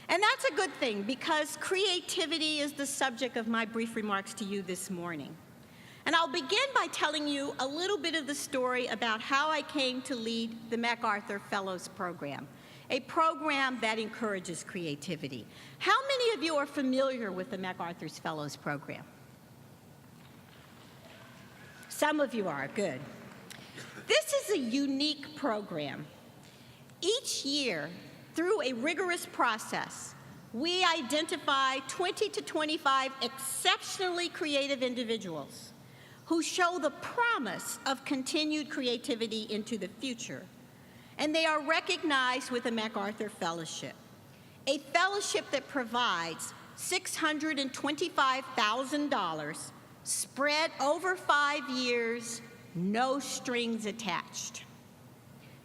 And that's a good thing, because creativity is the subject of my brief remarks to you this morning. And I'll begin by telling you a little bit of the story about how I came to lead the MacArthur Fellows Program, a program that encourages creativity. How many of you are familiar with the MacArthur Fellows Program? Some of you are, good. This is a unique program. Each year, through a rigorous process, we identify 20 to 25 exceptionally creative individuals who show the promise of continued creativity into the future. And they are recognized with a MacArthur Fellowship, a fellowship that provides $625,000 spread over 5 years, no strings attached.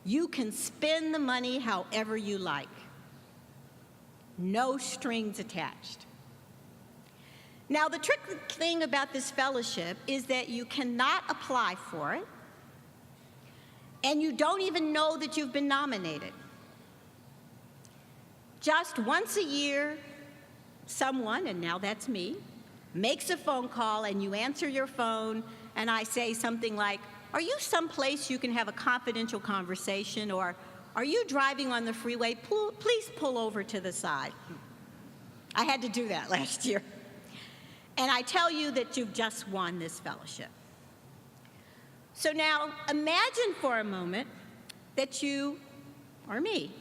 You can spend the money however you like. No strings attached. Now, the tricky thing about this fellowship is that you cannot apply for it, and you don't even know that you've been nominated. Just once a year, someone, and now that's me, makes a phone call, and you answer your phone, and I say something like, "Are you someplace you can have a confidential conversation?" or "Are you driving on the freeway? Please pull over to the side." I had to do that last year. And I tell you that you've just won this fellowship. So now imagine for a moment that you are me.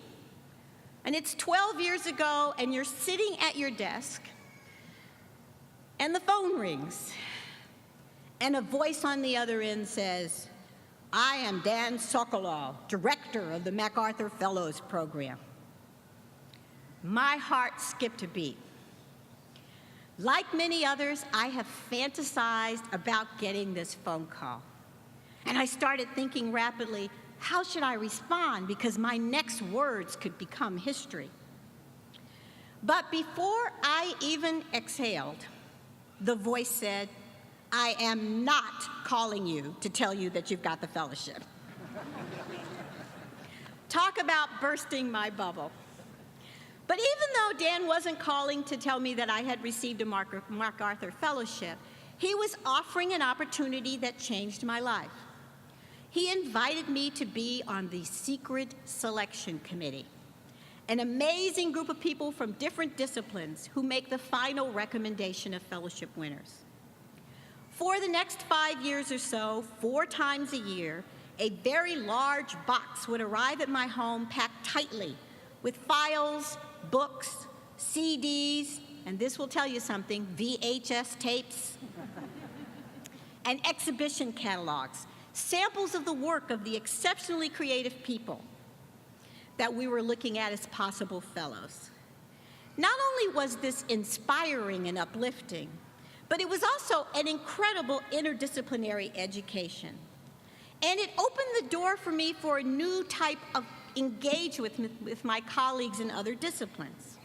And it's 12 years ago, and you're sitting at your desk, and the phone rings, and a voice on the other end says, "I am Dan Sokolov, director of the MacArthur Fellows Program." My heart skipped a beat. Like many others, I have fantasized about getting this phone call. And I started thinking rapidly, how should I respond? Because my next words could become history. But before I even exhaled, the voice said, "I am not calling you to tell you that you've got the fellowship." Talk about bursting my bubble. But even though Dan wasn't calling to tell me that I had received a MacArthur Fellowship, he was offering an opportunity that changed my life. He invited me to be on the Secret Selection Committee, an amazing group of people from different disciplines who make the final recommendation of fellowship winners. For the next 5 years or so, 4 times a year, a very large box would arrive at my home packed tightly with files, books, CDs, and this will tell you something, VHS tapes, and exhibition catalogs, samples of the work of the exceptionally creative people that we were looking at as possible fellows. Not only was this inspiring and uplifting, but it was also an incredible interdisciplinary education. And it opened the door for me for a new type of engagement with my colleagues in other disciplines.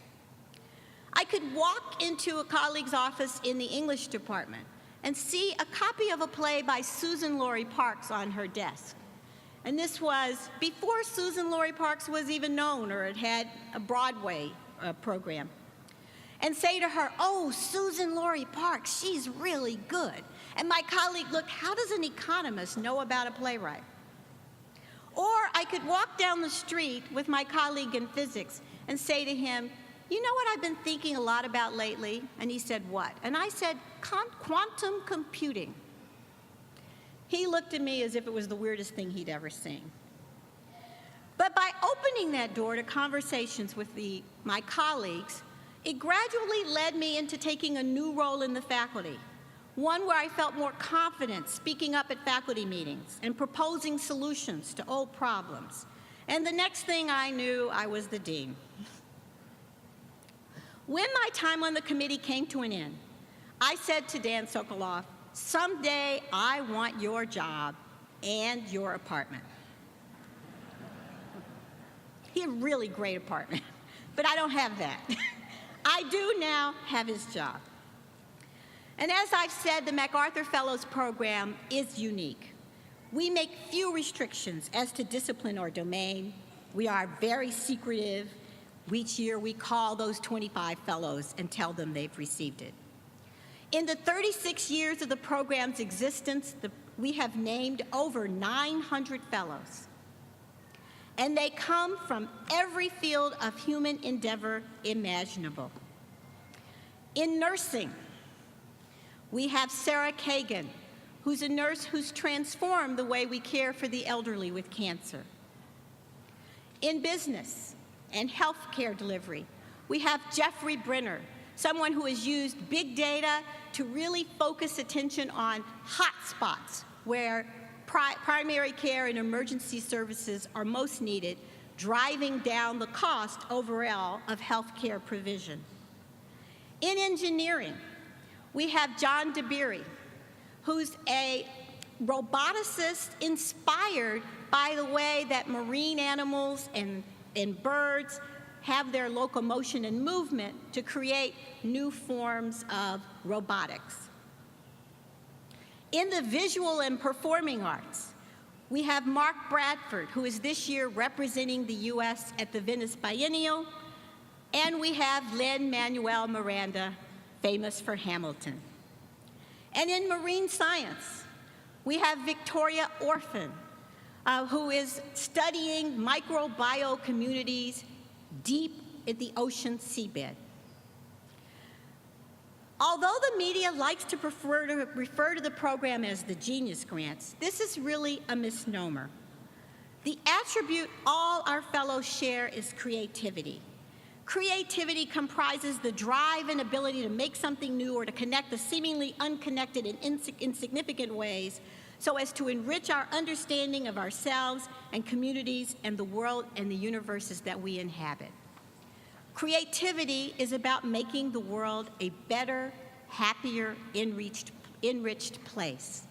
I could walk into a colleague's office in the English department and see a copy of a play by Susan Laurie Parks on her desk. And this was before Susan Laurie Parks was even known or had a Broadway program. And say to her, "Oh, Susan Laurie Parks, she's really good." And my colleague looked, how does an economist know about a playwright? Or I could walk down the street with my colleague in physics and say to him, "You know what I've been thinking a lot about lately?" And he said, "What?" And I said, "Quantum computing." He looked at me as if it was the weirdest thing he'd ever seen. But by opening that door to conversations with my colleagues, it gradually led me into taking a new role in the faculty, one where I felt more confident speaking up at faculty meetings and proposing solutions to old problems. And the next thing I knew, I was the dean. When my time on the committee came to an end, I said to Dan Sokolov, "Someday I want your job and your apartment." He had a really great apartment, but I don't have that. I do now have his job. And as I've said, the MacArthur Fellows Program is unique. We make few restrictions as to discipline or domain. We are very secretive. Each year we call those 25 fellows and tell them they've received it. In the 36 years of the program's existence, we have named over 900 fellows. And they come from every field of human endeavor imaginable. In nursing, we have Sarah Kagan, who's a nurse who's transformed the way we care for the elderly with cancer. In business and healthcare delivery, we have Jeffrey Brenner, someone who has used big data to really focus attention on hot spots where primary care and emergency services are most needed, driving down the cost overall of healthcare provision. In engineering, we have John DeBerry, who's a roboticist inspired by the way that marine animals and birds have their locomotion and movement to create new forms of robotics. In the visual and performing arts, we have Mark Bradford, who is this year representing the U.S. at the Venice Biennial, and we have Lin-Manuel Miranda, famous for Hamilton. And in marine science, we have Victoria Orphan, who is studying microbiome communities deep in the ocean seabed. Although the media likes to refer to the program as the Genius Grants, this is really a misnomer. The attribute all our fellows share is creativity. Creativity comprises the drive and ability to make something new or to connect the seemingly unconnected in insignificant ways so as to enrich our understanding of ourselves and communities and the world and the universes that we inhabit. Creativity is about making the world a better, happier, enriched place.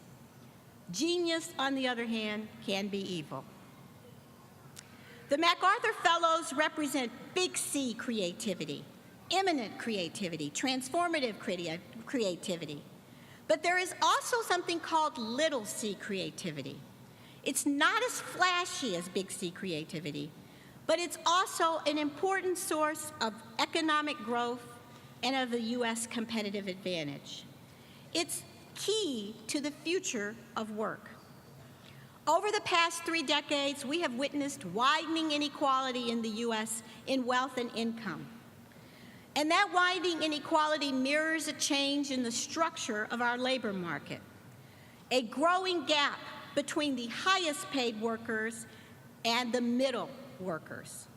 Genius, on the other hand, can be evil. The MacArthur Fellows represent big C creativity, eminent creativity, transformative creativity. But there is also something called little c creativity. It's not as flashy as big C creativity, but it's also an important source of economic growth and of the U.S. competitive advantage. It's key to the future of work. Over the past 3 decades, we have witnessed widening inequality in the U.S. in wealth and income. And that widening inequality mirrors a change in the structure of our labor market, a growing gap between the highest paid workers and the middle workers.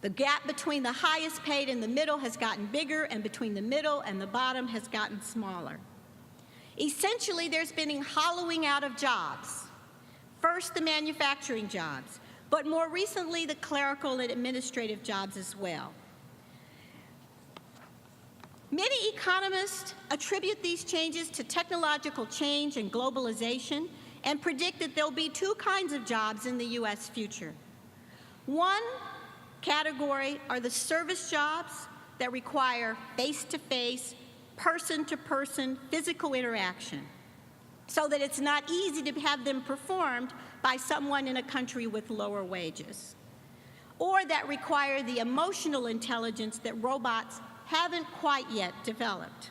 The gap between the highest paid and the middle has gotten bigger, and between the middle and the bottom has gotten smaller. Essentially, there's been a hollowing out of jobs. First, the manufacturing jobs, but more recently, the clerical and administrative jobs as well. Many economists attribute these changes to technological change and globalization and predict that there'll be 2 kinds of jobs in the U.S. future. One category are the service jobs that require face-to-face, person-to-person physical interaction, so that it's not easy to have them performed by someone in a country with lower wages, or that require the emotional intelligence that robots haven't quite yet developed.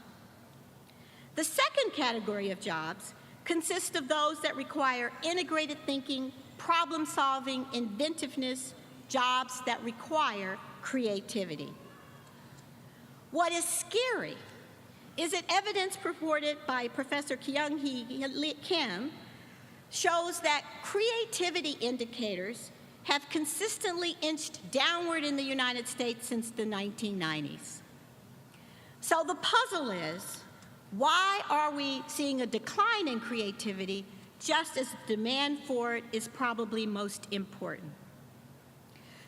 The second category of jobs consists of those that require integrated thinking, problem-solving, inventiveness, jobs that require creativity. What is scary is that evidence reported by Professor Kyung-hee Kim shows that creativity indicators have consistently inched downward in the United States since the 1990s. So the puzzle is, why are we seeing a decline in creativity just as the demand for it is probably most important?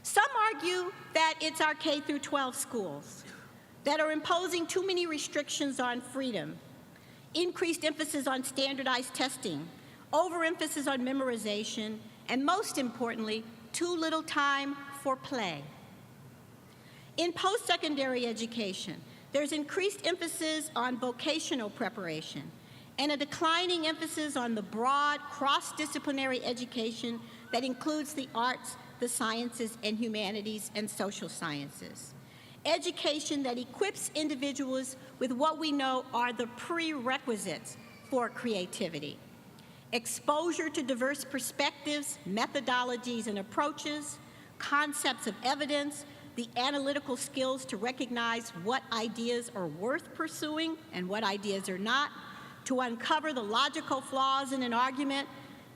Some argue that it's our K through 12 schools that are imposing too many restrictions on freedom, increased emphasis on standardized testing, overemphasis on memorization, and most importantly, too little time for play. In post-secondary education, there's increased emphasis on vocational preparation and a declining emphasis on the broad, cross-disciplinary education that includes the arts, the sciences, and humanities, and social sciences. Education that equips individuals with what we know are the prerequisites for creativity. Exposure to diverse perspectives, methodologies, and approaches, concepts of evidence, the analytical skills to recognize what ideas are worth pursuing and what ideas are not, to uncover the logical flaws in an argument,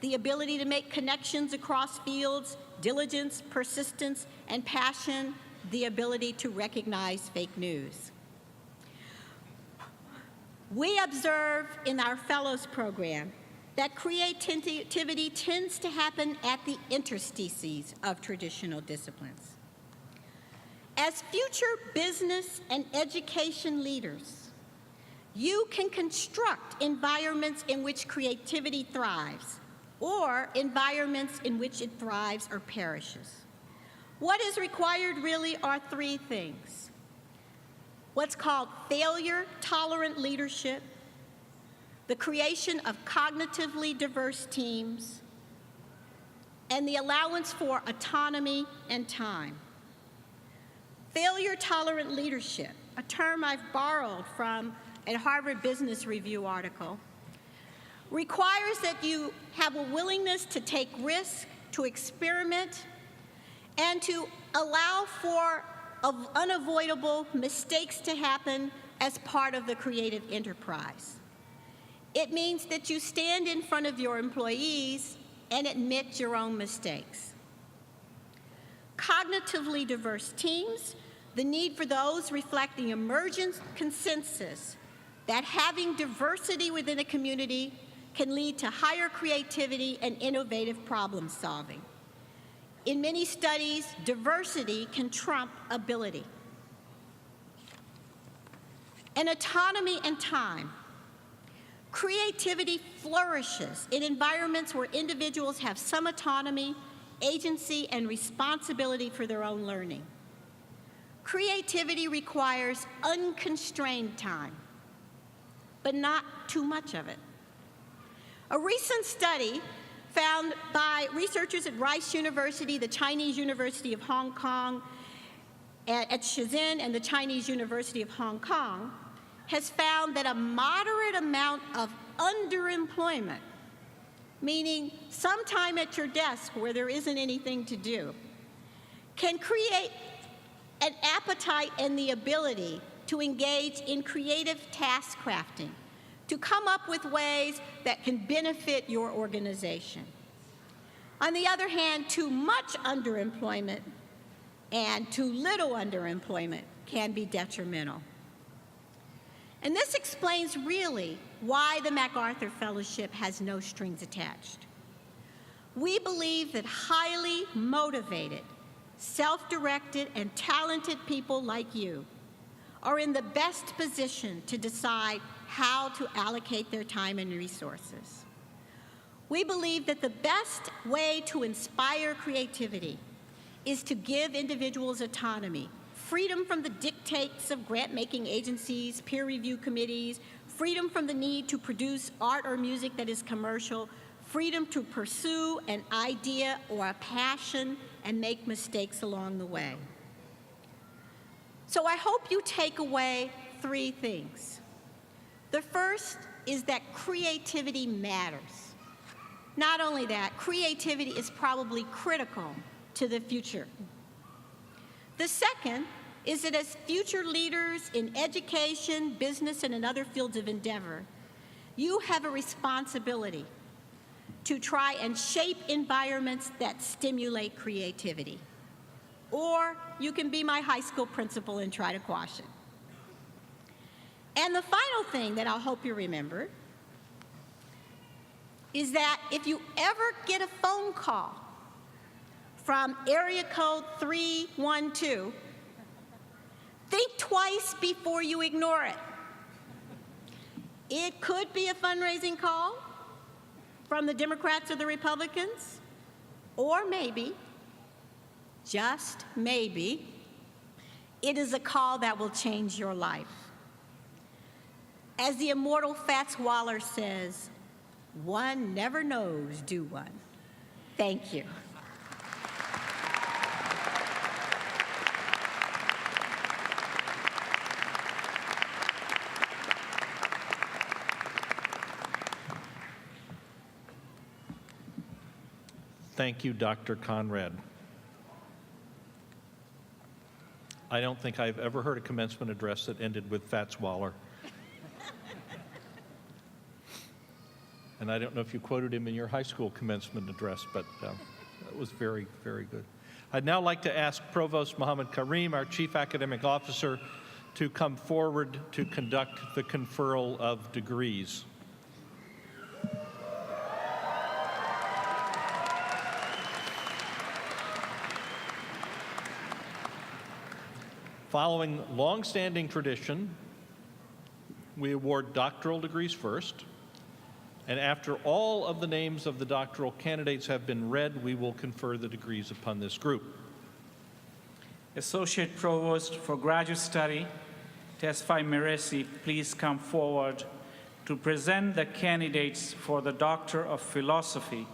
the ability to make connections across fields, diligence, persistence, and passion, the ability to recognize fake news. We observe in our fellows program that creativity tends to happen at the interstices of traditional disciplines. As future business and education leaders, You can construct environments in which creativity thrives, or environments in which it thrives or perishes. What is required really are three things: what's called failure-tolerant leadership, the creation of cognitively diverse teams, and the allowance for autonomy and time. Failure-tolerant leadership, a term I've borrowed from a Harvard Business Review article, requires that you have a willingness to take risks, to experiment, and to allow for unavoidable mistakes to happen as part of the creative enterprise. It means that you stand in front of your employees and admit your own mistakes. Cognitively diverse teams, the need for those reflecting emergent consensus that having diversity within a community can lead to higher creativity and innovative problem solving. In many studies, diversity can trump ability. And autonomy and time. Creativity flourishes in environments where individuals have some autonomy, agency, and responsibility for their own learning. Creativity requires unconstrained time, but not too much of it. A recent study found by researchers at Rice University, the Chinese University of Hong Kong, at Shenzhen and the Chinese University of Hong Kong has found that a moderate amount of underemployment, meaning some time at your desk where there isn't anything to do, can create an appetite and the ability to engage in creative task crafting, to come up with ways that can benefit your organization. On the other hand, too much underemployment and too little underemployment can be detrimental. And this explains really why the MacArthur Fellowship has no strings attached. We believe that highly motivated, self-directed, and talented people like you are in the best position to decide how to allocate their time and resources. We believe that the best way to inspire creativity is to give individuals autonomy, freedom from the dictates of grant-making agencies, peer review committees, freedom from the need to produce art or music that is commercial, freedom to pursue an idea or a passion and make mistakes along the way. So I hope you take away three things. The first is that creativity matters. Not only that, creativity is probably critical to the future. The second is that as future leaders in education, business, and in other fields of endeavor, you have a responsibility to try and shape environments that stimulate creativity. Or you can be my high school principal and try to quash it. And the final thing that I hope you remember is that if you ever get a phone call from area code 312, think twice before you ignore it. It could be a fundraising call from the Democrats or the Republicans, or maybe, just maybe, it is a call that will change your life. As the immortal Fats Waller says, one never knows, do one. Thank you. Thank you, Dr. Conrad. I don't think I've ever heard a commencement address that ended with Fats Waller. And I don't know if you quoted him in your high school commencement address, but that was very, very good. I'd now like to ask Provost Mohammed Karim, our Chief Academic Officer, to come forward to conduct the conferral of degrees. Following long-standing tradition, We award doctoral degrees first, and after all of the names of the doctoral candidates have been read, we will confer the degrees upon this group. Associate Provost for Graduate Study, Tesfaye Meresi, please come forward to present the candidates for the Doctor of Philosophy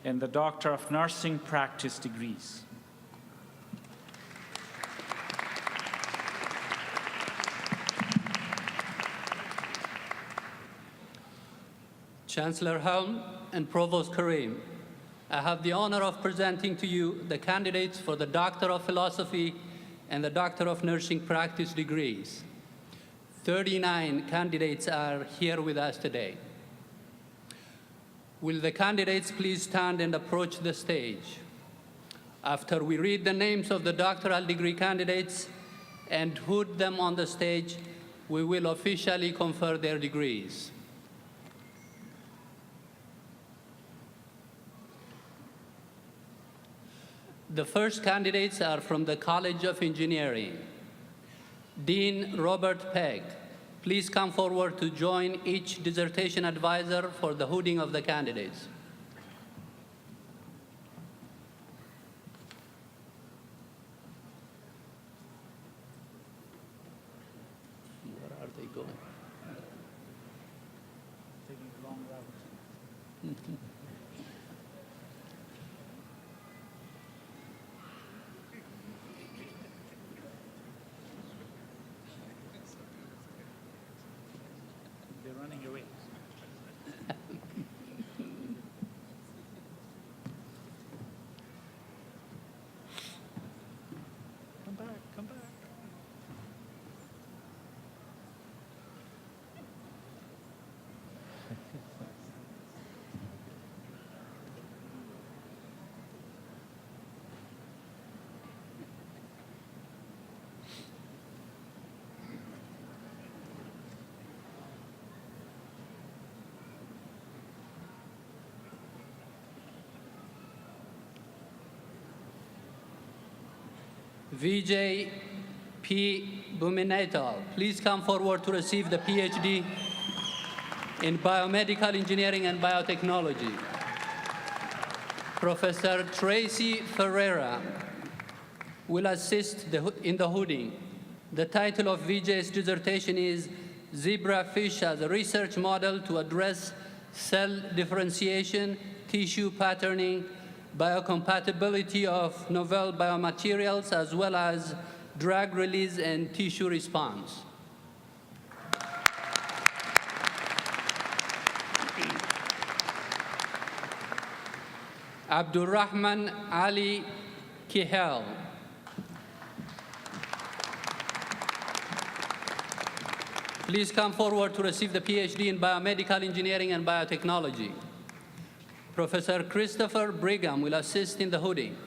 and the Doctor of Nursing Practice degrees. Chancellor Helm and Provost Karim, I have the honor of presenting to you the candidates for the Doctor of Philosophy and the Doctor of Nursing Practice degrees. 39 candidates are here with us today. Will the candidates please stand and approach the stage? After we read the names of the doctoral degree candidates and put them on the stage, we will officially confer their degrees. The first candidates are from the College of Engineering. Dean Robert Pegg, please come forward to join each dissertation advisor for the hooding of the candidates. Where are they going? Taking a long route. They're running away. Come back, come back. Vijay P. Buminatal, please come forward to receive the PhD in Biomedical Engineering and Biotechnology. Professor Tracy Ferreira will assist in the hooding. The title of Vijay's dissertation is Zebrafish as a Research Model to Address Cell Differentiation, Tissue Patterning, Biocompatibility of Novel Biomaterials, as well as drug release and tissue response. Abdurrahman Ali Kihel. Please come forward to receive the PhD in Biomedical Engineering and Biotechnology. Professor Christopher Brigham will assist in the hooding.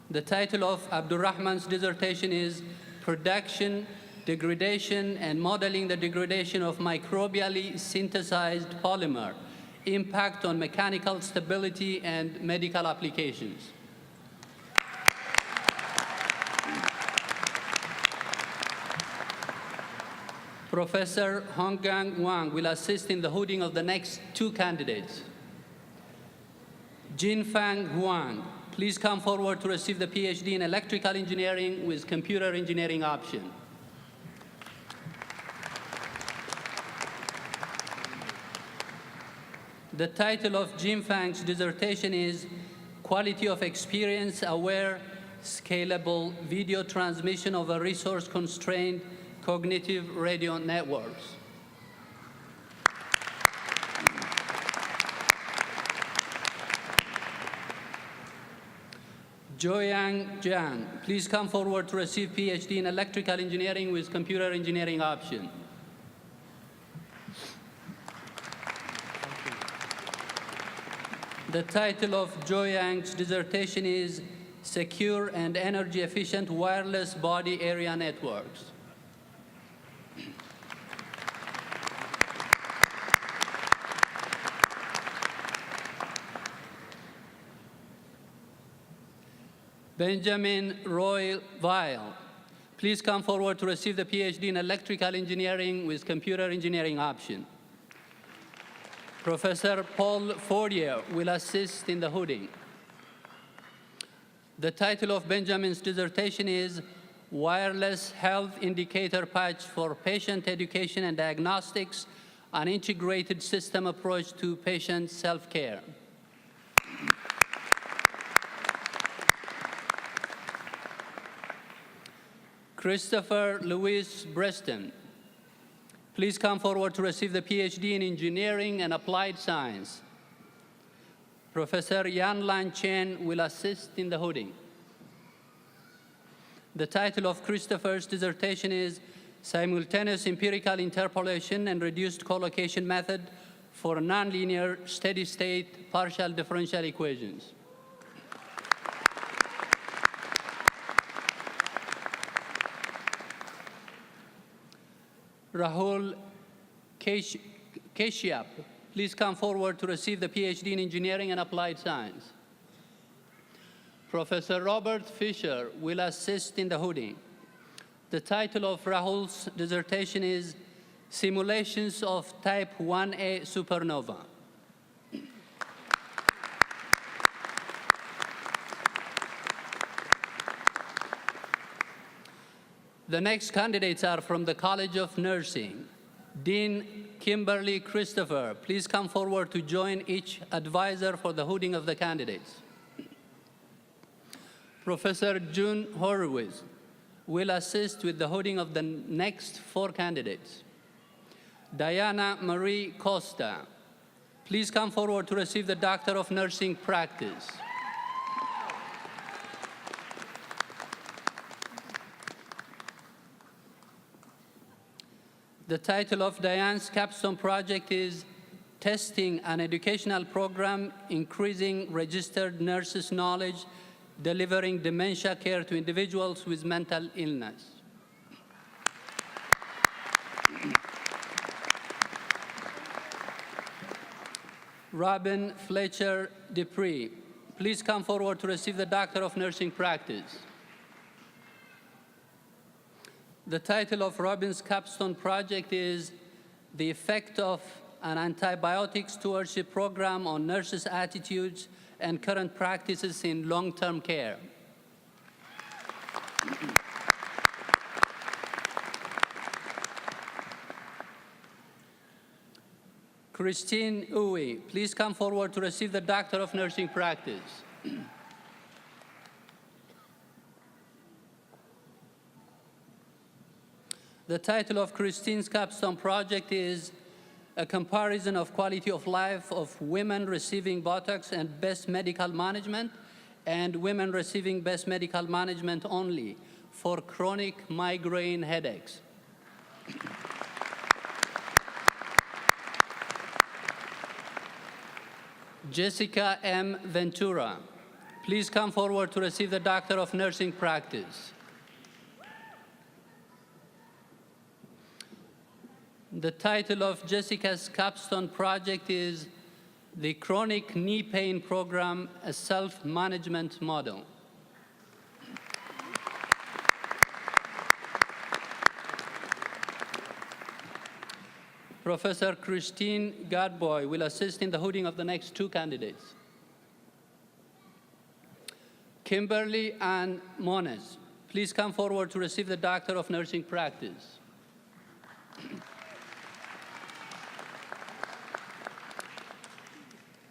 The title of Abdurrahman's dissertation is Production, Degradation, and Modeling the Degradation of Microbially Synthesized Polymer, Impact on Mechanical Stability and Medical Applications. Professor Honggang Wang will assist in the hooding of the next two candidates. Jinfang Huang, please come forward to receive the PhD in Electrical Engineering with Computer Engineering option. The title of Jinfang's dissertation is Quality of Experience-Aware, Scalable Video Transmission over Resource-Constrained Cognitive Radio Networks. Joyang Jiang, please come forward to receive PhD in Electrical Engineering with Computer Engineering option. The title of Joyang's dissertation is Secure and Energy Efficient Wireless Body Area Networks. Benjamin Roy Weil, Please come forward to receive the PhD in electrical engineering with computer engineering option. Professor Paul Fortier will assist in the hooding. The title of Benjamin's dissertation is Wireless Health Indicator Patch for Patient Education and Diagnostics, an integrated system approach to patient self-care. Christopher Louis Breston, please come forward to receive the PhD in Engineering and Applied Science. Professor Yan Lan Chen will assist in the hooding. The title of Christopher's dissertation is Simultaneous Empirical Interpolation and Reduced Collocation Method for Nonlinear Steady-State Partial Differential Equations. Rahul Kashyap, please come forward to receive the PhD in Engineering and Applied Science. Professor Robert Fisher will assist in the hooding. The title of Rahul's dissertation is Simulations of Type 1a Supernova. The next candidates are from the College of Nursing. Dean Kimberly Christopher, please come forward to join each advisor for the hooding of the candidates. Professor June Horowitz will assist with the hooding of the next 4 candidates. Diana Marie Costa, please come forward to receive the Doctor of Nursing practice. The title of Diane's capstone project is Testing an Educational Program Increasing Registered Nurses' Knowledge, Delivering Dementia Care to Individuals with Mental Illness. Robin Fletcher Dupree, please come forward to receive the Doctor of Nursing practice. The title of Robin's capstone project is The Effect of an Antibiotic Stewardship Program on Nurses' Attitudes and Current Practices in Long-Term Care. Christine Uwe, please come forward to receive the Doctor of Nursing practice. The title of Christine's capstone project is A Comparison of Quality of Life of Women Receiving Botox and Best Medical Management and Women Receiving Best Medical Management Only for Chronic Migraine Headaches. Jessica M. Ventura, please come forward to receive the Doctor of Nursing practice. The title of Jessica's capstone project is The Chronic Knee Pain Program, a Self-Management Model. Professor Christine Gadboy will assist in the hooding of the next 2 candidates. Kimberly Ann Moniz, please come forward to receive the Doctor of Nursing practice.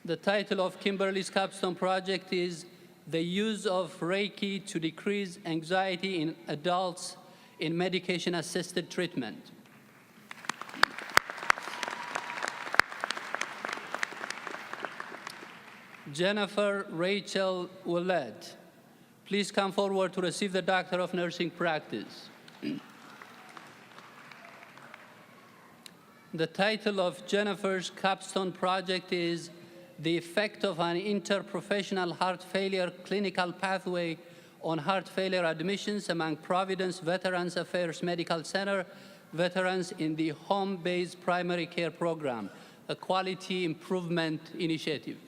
The title of Kimberly's capstone project is The Use of Reiki to Decrease Anxiety in Adults in Medication-Assisted Treatment. Jennifer Rachel Willett, please come forward to receive the Doctor of Nursing practice. The title of Jennifer's capstone project is The Effect of an Interprofessional Heart Failure Clinical Pathway on Heart Failure Admissions Among Providence Veterans Affairs Medical Center Veterans in the Home-Based Primary Care Program, a quality improvement initiative.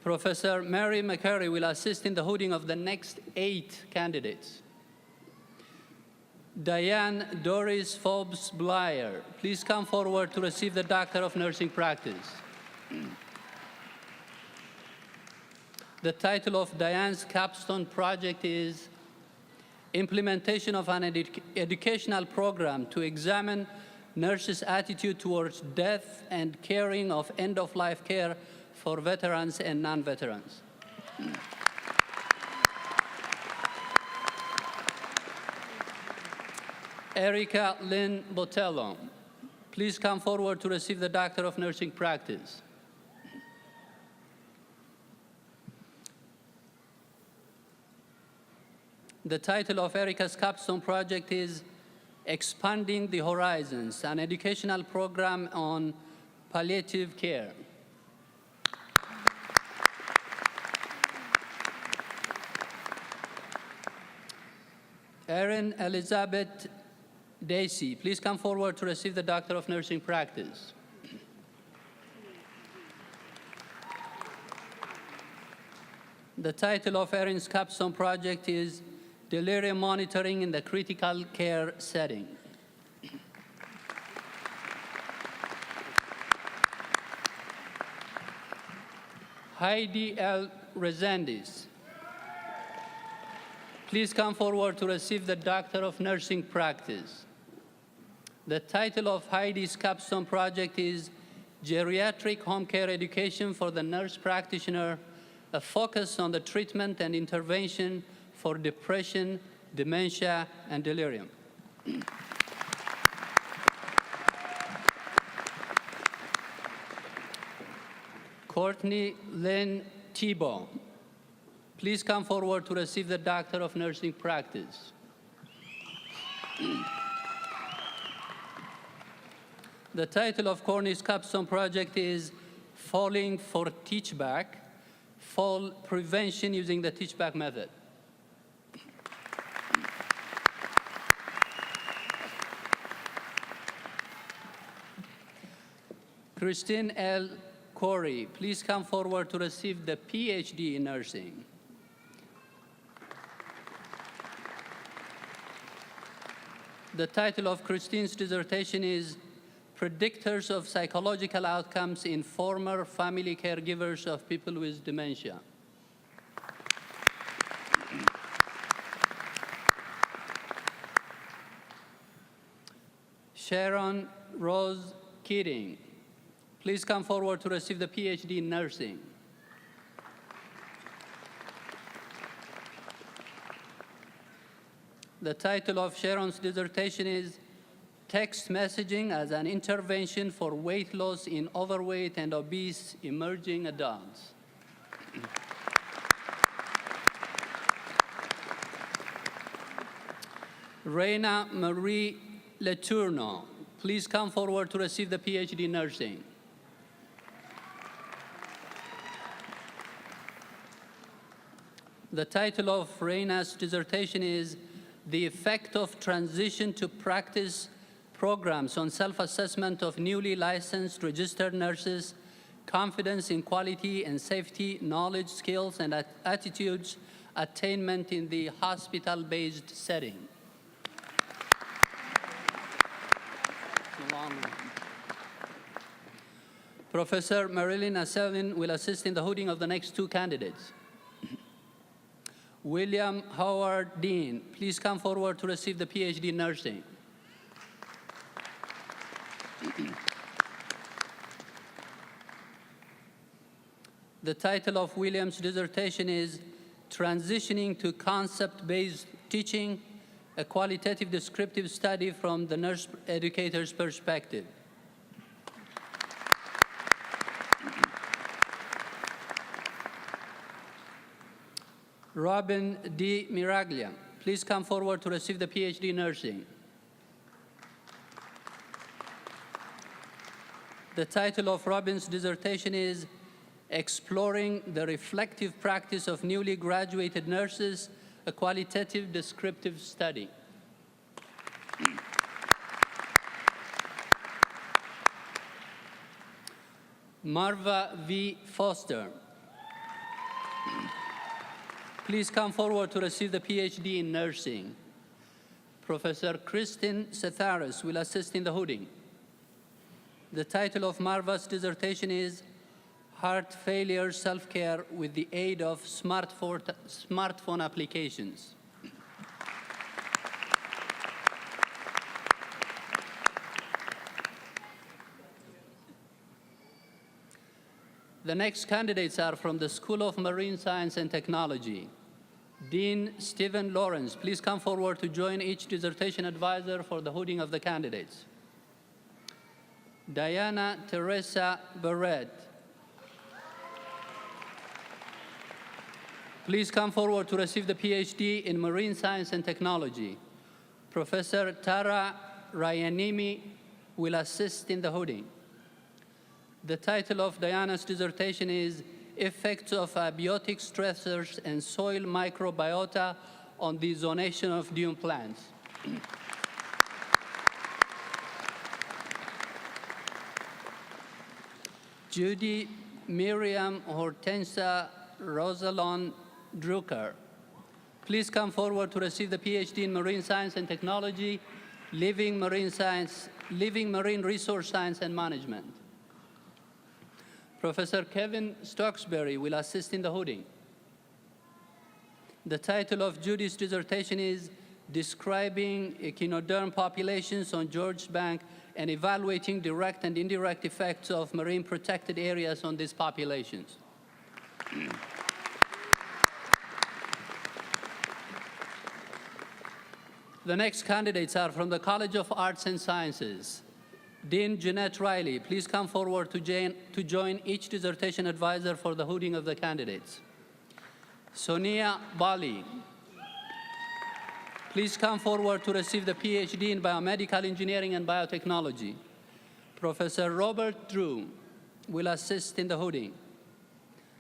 Professor Mary McCurry will assist in the hooding of the next 8 candidates. Diane Doris Forbes Blyer, please come forward to receive the Doctor of Nursing Practice. The title of Diane's capstone project is Implementation of an Educational Program to Examine Nurses' Attitude Towards Death and Caring of End-of-Life Care for Veterans and Non-Veterans. Erica Lynn Botello, please come forward to receive the Doctor of Nursing Practice. The title of Erica's capstone project is Expanding the Horizons, an educational program on palliative care. Erin Elizabeth Dacey, please come forward to receive the Doctor of Nursing Practice. The title of Erin's capstone project is Delirium Monitoring in the Critical Care Setting. Heidi L. Resendiz, please come forward to receive the Doctor of Nursing Practice. The title of Heidi's capstone project is Geriatric Home Care Education for the Nurse Practitioner, a focus on the treatment and intervention for depression, dementia, and delirium. Courtney Lynn Tebow, please come forward to receive the Doctor of Nursing Practice. The title of Courtney's capstone project is Falling for Teachback, Fall Prevention Using the Teachback Method. Christine L. Corey, please come forward to receive the PhD in nursing. The title of Christine's dissertation is Predictors of Psychological Outcomes in Former Family Caregivers of People with Dementia. Sharon Rose Keating, please come forward to receive the PhD in nursing. The title of Sharon's dissertation is Text Messaging as an Intervention for Weight Loss in Overweight and Obese Emerging Adults. Reina Marie Letourneau, please come forward to receive the PhD in nursing. The title of Reina's dissertation is The Effect of Transition to Practice Programs on Self-Assessment of Newly Licensed Registered Nurses, Confidence in Quality and Safety, Knowledge, Skills, and Attitudes Attainment in the Hospital-Based Setting. Professor Marilyn Asselin will assist in the hooding of the next 2 candidates. William Howard Dean, please come forward to receive the PhD in nursing. The title of William's dissertation is Transitioning to Concept-Based Teaching, a Qualitative Descriptive Study from the Nurse Educator's Perspective. Robin D. Miraglia, please come forward to receive the PhD in nursing. The title of Robin's dissertation is Exploring the Reflective Practice of Newly Graduated Nurses, a Qualitative Descriptive Study. Marva V. Foster, Please come forward to receive the PhD in nursing. Professor Kristin Setharis will assist in the hooding. The title of Marva's dissertation is Heart Failure Self-Care with the Aid of Smartphone Applications. The next candidates are from the School of Marine Science and Technology. Dean Stephen Lawrence, please come forward to join each dissertation advisor for the hooding of the candidates. Diana Teresa Barrett, please come forward to receive the PhD in Marine Science and Technology. Professor Tara Ryanimi will assist in the hooding. The title of Diana's dissertation is Effects of Abiotic Stressors and Soil Microbiota on the Zonation of Dune Plants. Judy Miriam Hortensia Rosalind Drucker, please come forward to receive the PhD in Marine Science and Technology, Living Marine Resource Science and Management. Professor Kevin Stocksbury will assist in the hooding. The title of Judy's dissertation is Describing Echinoderm Populations on Georges Bank and Evaluating Direct and Indirect Effects of Marine Protected Areas on these populations. The next candidates are from the College of Arts and Sciences. Dean Jeanette Riley, please come forward to join each dissertation advisor for the hooding of the candidates. Sonia Bali, please come forward to receive the PhD in Biomedical Engineering and Biotechnology. Professor Robert Drew will assist in the hooding.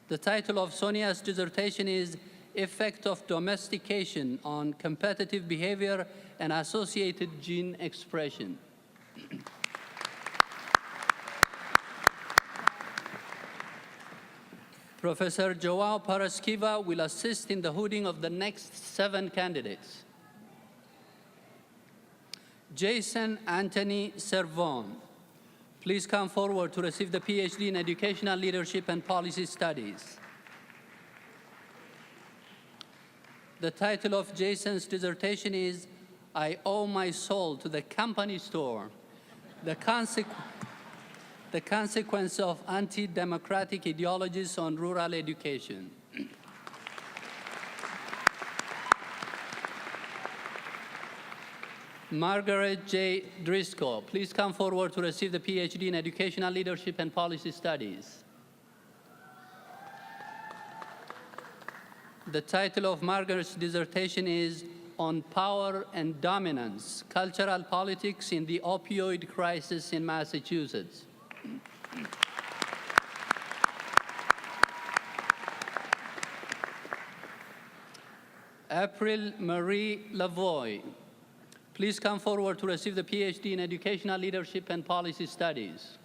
The title of Sonia's dissertation is Effect of Domestication on Competitive Behavior and Associated Gene Expression. Professor Joao Paraskiva will assist in the hooding of the next 7 candidates. Jason Anthony Servon, please come forward to receive the PhD in Educational Leadership and Policy Studies. The title of Jason's dissertation is I Owe My Soul to the Company Store, the consequence of anti-democratic ideologies on rural education. Margaret J. Driscoll, please come forward to receive the PhD in Educational Leadership and Policy Studies. The title of Margaret's dissertation is On Power and Dominance, Cultural Politics in the Opioid Crisis in Massachusetts. April Marie Lavoie, please come forward to receive the PhD in Educational Leadership and Policy Studies.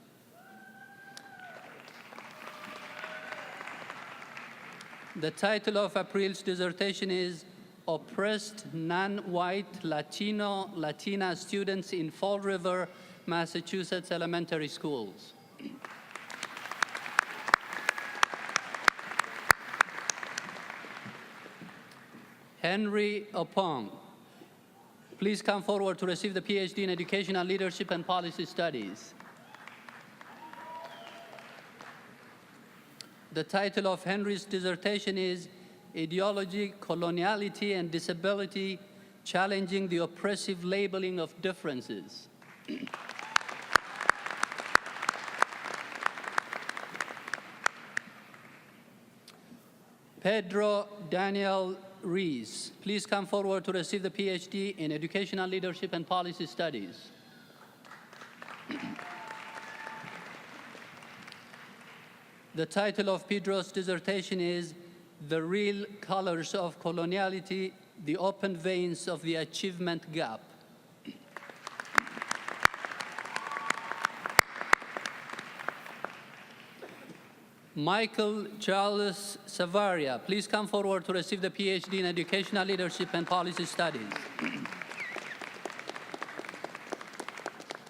The title of April's dissertation is Oppressed Non-White Latina Students in Fall River, Massachusetts Elementary Schools. Henry Opong, please come forward to receive the PhD in Educational Leadership and Policy Studies. The title of Henry's dissertation is Ideology, Coloniality, and Disability, Challenging the Oppressive Labeling of Differences. Pedro Daniel Rees, please come forward to receive the PhD in Educational Leadership and Policy Studies. The title of Pedro's dissertation is The Real Colors of Coloniality, the Open Veins of the Achievement Gap. Michael Charles Savaria, please come forward to receive the PhD in Educational Leadership and Policy Studies.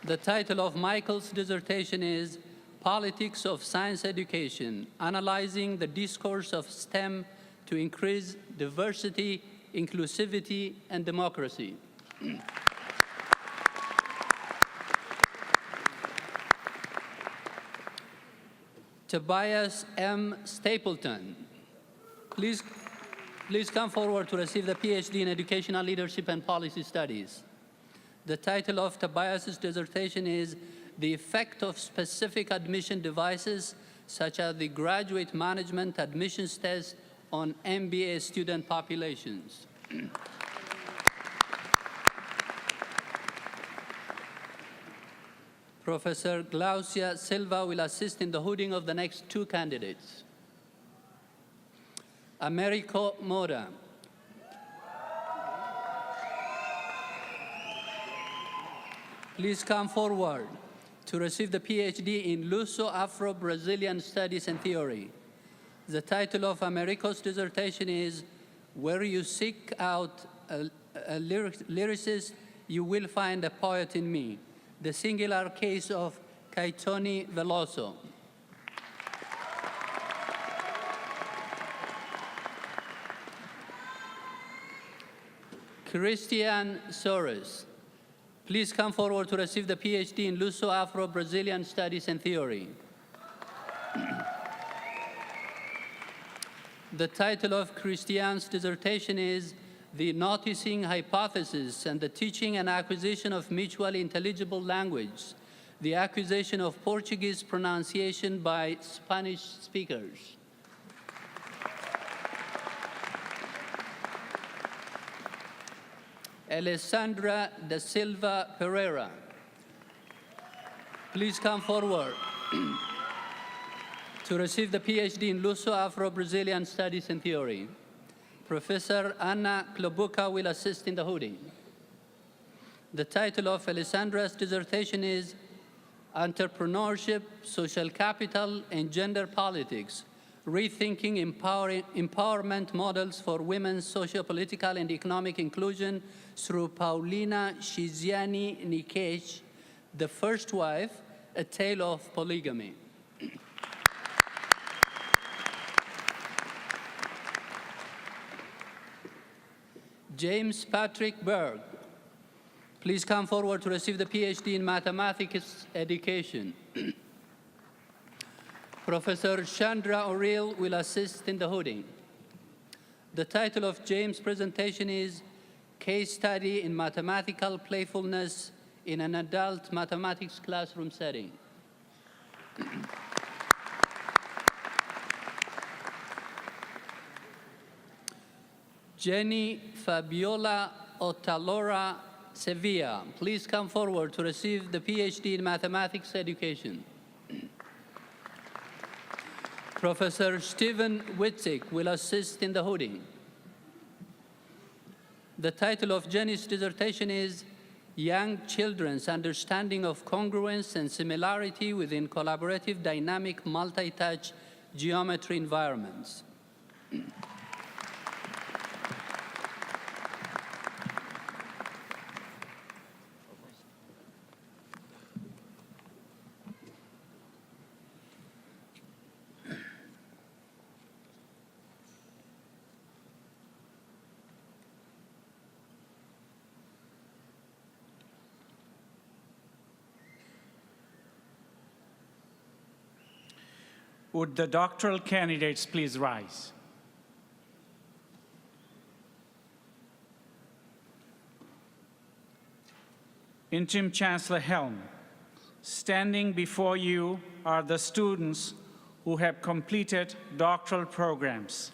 The title of Michael's dissertation is Politics of Science Education, Analyzing the Discourse of STEM to Increase Diversity, Inclusivity, and Democracy. Tobias M. Stapleton, please come forward to receive the PhD in Educational Leadership and Policy Studies. The title of Tobias's dissertation is The Effect of Specific Admission Devices, such as the Graduate Management Admissions Test on MBA student populations. Professor Glaucia Silva will assist in the hooding of the next two candidates. Americo Mora. Please come forward to receive the PhD in Luso-Afro-Brazilian Studies and Theory. The title of Americo's dissertation is Where You Seek Out a Lyricist, You Will Find a Poet in Me. The singular case of Caetoni Veloso. Christian Soares, please come forward to receive the PhD in Luso-Afro-Brazilian Studies and Theory. The title of Christian's dissertation is The Noticing Hypothesis and the Teaching and Acquisition of Mutually Intelligible Language, the Acquisition of Portuguese Pronunciation by Spanish Speakers. Alessandra da Silva Pereira, please come forward to receive the PhD in Luso-Afro-Brazilian Studies and Theory. Professor Anna Klobuka will assist in the hooding. The title of Alessandra's dissertation is Entrepreneurship, Social Capital, and Gender Politics, Rethinking Empowerment Models for Women's Socio-Political and Economic Inclusion through Paulina Shiziani Nikesh, The First Wife, A Tale of Polygamy. James Patrick Berg, please come forward to receive the PhD in Mathematics Education. Professor Chandra O'Reilly will assist in the hooding. The title of James' presentation is Case Study in Mathematical Playfulness in an Adult Mathematics Classroom Setting. Jenny Fabiola Otalora Sevilla, please come forward to receive the PhD in Mathematics Education. Professor Stephen Witzik will assist in the hooding. The title of Jenny's dissertation is Young Children's Understanding of Congruence and Similarity within Collaborative Dynamic Multi-Touch Geometry Environments. Would the doctoral candidates please rise? Interim Chancellor Helm, standing before you are the students who have completed doctoral programs.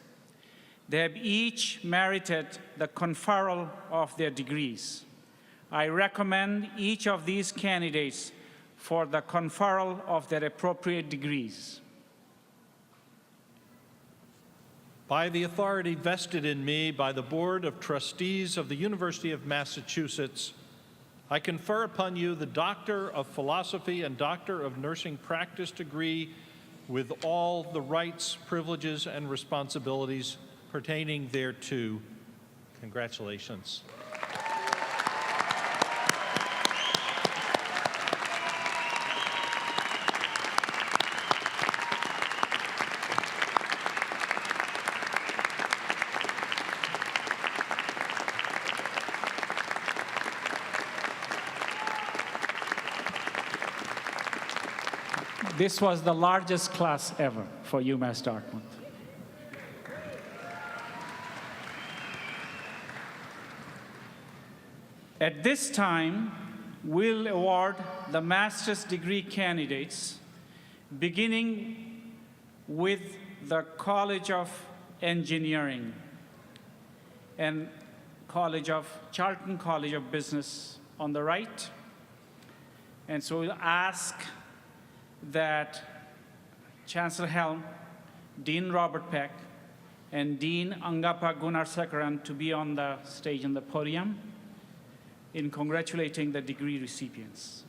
They have each merited the conferral of their degrees. I recommend each of these candidates for the conferral of their appropriate degrees. By the authority vested in me by the Board of Trustees of the University of Massachusetts, I confer upon you the Doctor of Philosophy and Doctor of Nursing Practice degree with all the rights, privileges, and responsibilities pertaining thereto. Congratulations. This was the largest class ever for UMass Dartmouth. At this time, we'll award the master's degree candidates, beginning with the College of Engineering and Charlton College of Business on the right. And so we'll ask that Chancellor Helm, Dean Robert Peck, and Dean Angappa Gunarsekaran to be on the stage on the podium in congratulating the degree recipients.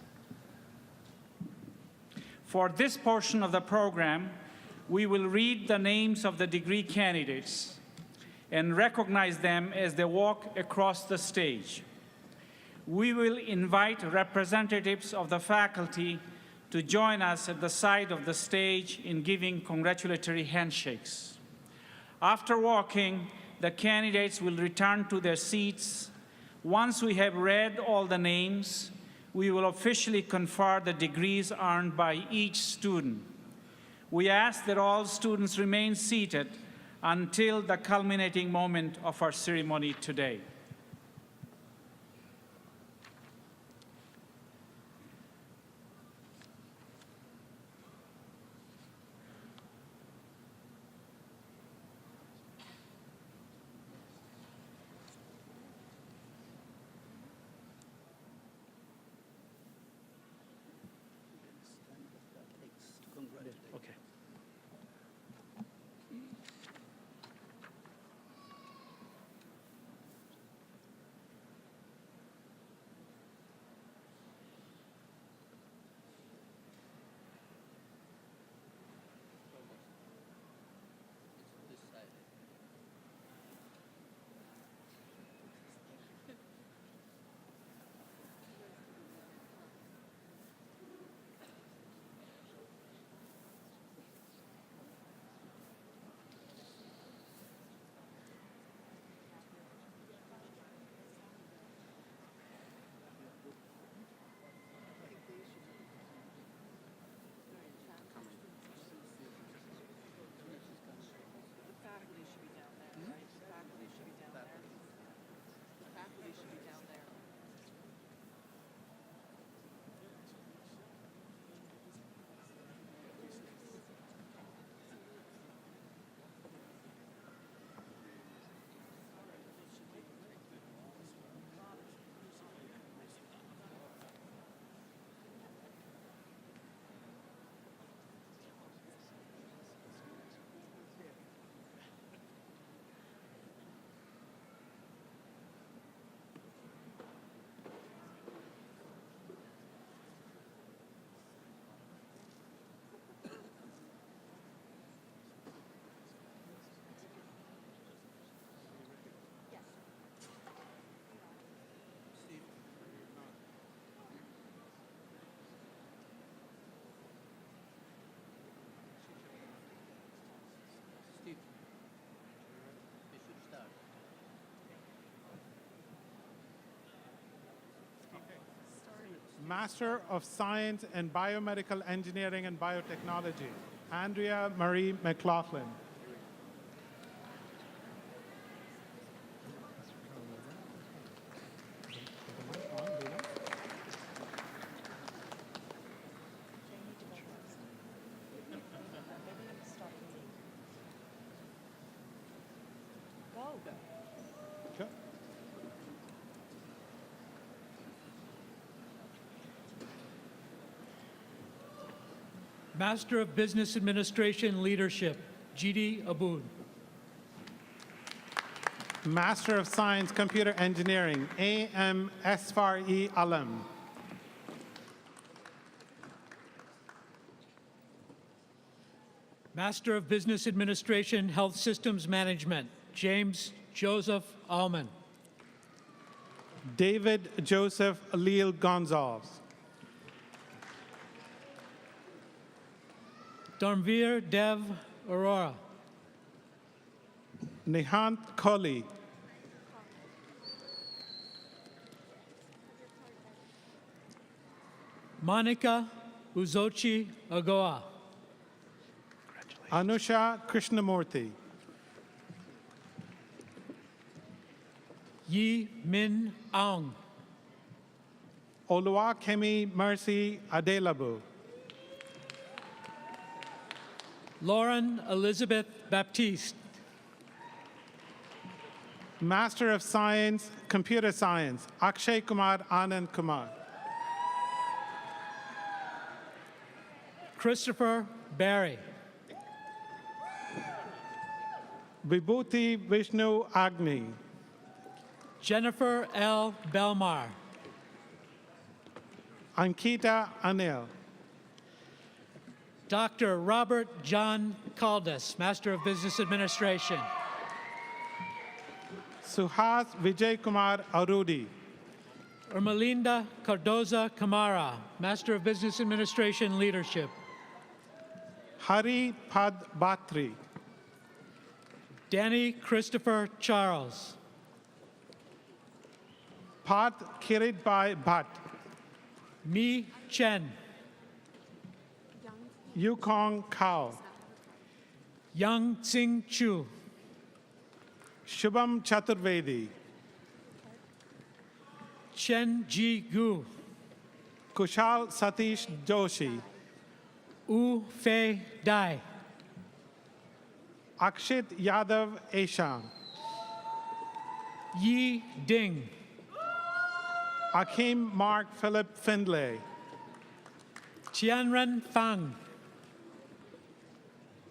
For this portion of the program, we will read the names of the degree candidates and recognize them as they walk across the stage. We will invite representatives of the faculty to join us at the side of the stage in giving congratulatory handshakes. After walking, the candidates will return to their seats. Once we have read all the names, we will officially confer the degrees earned by each student. We ask that all students remain seated until the culminating moment of our ceremony today. Okay. Master of Science in Biomedical Engineering and Biotechnology, Andrea Marie McLaughlin. Master of Business Administration Leadership, G.D. Abood. Master of Science Computer Engineering, A.M. Esfar-e Alam. Master of Business Administration, Health Systems Management, James Joseph Allman. David Joseph Leal Gonzalez. Dharmveer Dev Arora. Nihant Kohli. Monica Uzochi Agoa. Anusha Krishnamurthy. Yi Min Aung. Oluwakemi Mercy Adelabu. Lauren Elizabeth Baptiste. Master of Science, Computer Science, Akshay Kumar Anand Kumar. Christopher Barry. Vibhuti Vishnu Agni. Jennifer L. Belmar. Ankita Anil. Dr. Robert John Caldas, Master of Business Administration. Suhas Vijay Kumar Arudi. Ermelinda Cardoza Camara, Master of Business Administration Leadership. Hari Pad Batri. Danny Christopher Charles. Pat Kiritbai Bhatt. Mi Chen. Yukong Kao. Young Tsing Chu. Shubham Chaturvedi. Chen Ji Gu. Kushal Satish Joshi. U Fei Dai. Akshit Yadav Esham. Yi Ding. Akim Mark Philip Findlay. Tianren Fang.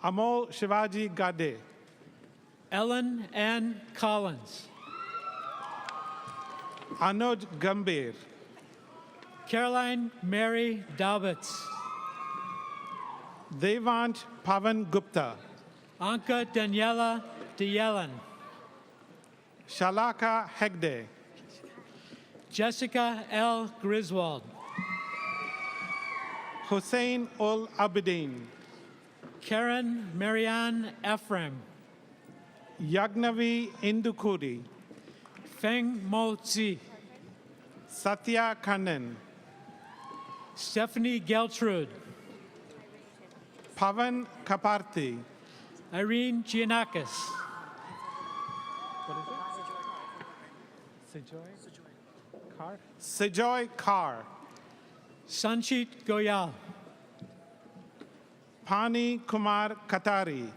Amol Shivaji Gade. Ellen Ann Collins. Anuj Gambhir. Caroline Mary Daubitz. Devant Pavan Gupta. Anka Daniela DeYellen. Shalaka Hegde. Jessica L. Griswold. Hussein Ul Abidin. Karen Marianne Ephraim. Yagnavi Indukuri. Feng Mo Tzi. Satya Kannan. Stephanie Geltrude. Pavan Kaparthi. Irene Giannakis. Sejoy Kar. Sanchit Goyal. Pani Kumar Katari.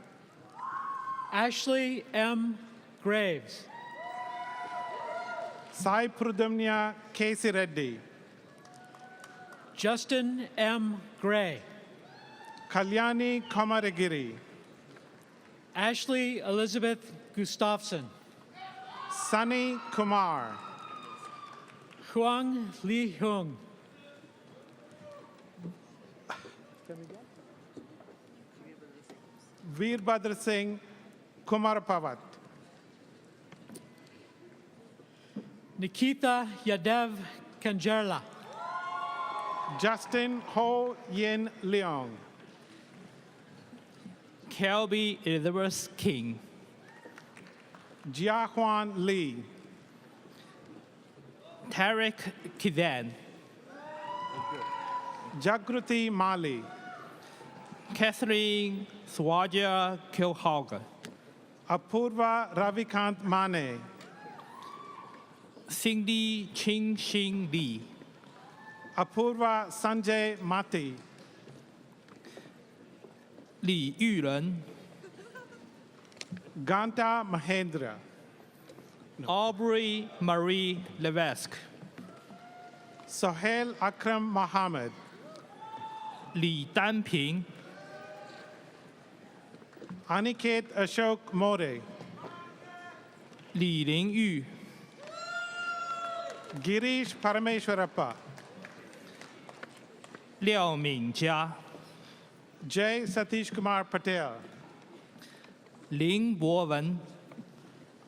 Ashley M. Graves. Sai Prudamnya Kesi Reddy. Justin M. Gray. Kalyani Kamaragiri. Ashley Elizabeth Gustafson. Sunny Kumar. Huang Li Hung. Veerbhadra Singh Kumar Pavat. Nikita Yadev Kanjerla. Justin Ho Yin Leong. Kelby Elizabeth King. Jiahuan Lee. Tarek Kizan. Jagruti Mali. Catherine Swaja Kilhauger. Apurva Ravikant Mane. Cindy Ching Xing Lee. Apurva Sanjay Mati. Li Yuren. Ganta Mahendra. Aubrey Marie Levesque. Sohail Akram Mohammed. Li Danping. Aniket Ashok More. Li Lingyu. Girish Parameshwarappa. Liao Mingjia. J. Satish Kumar Patel, 林博文、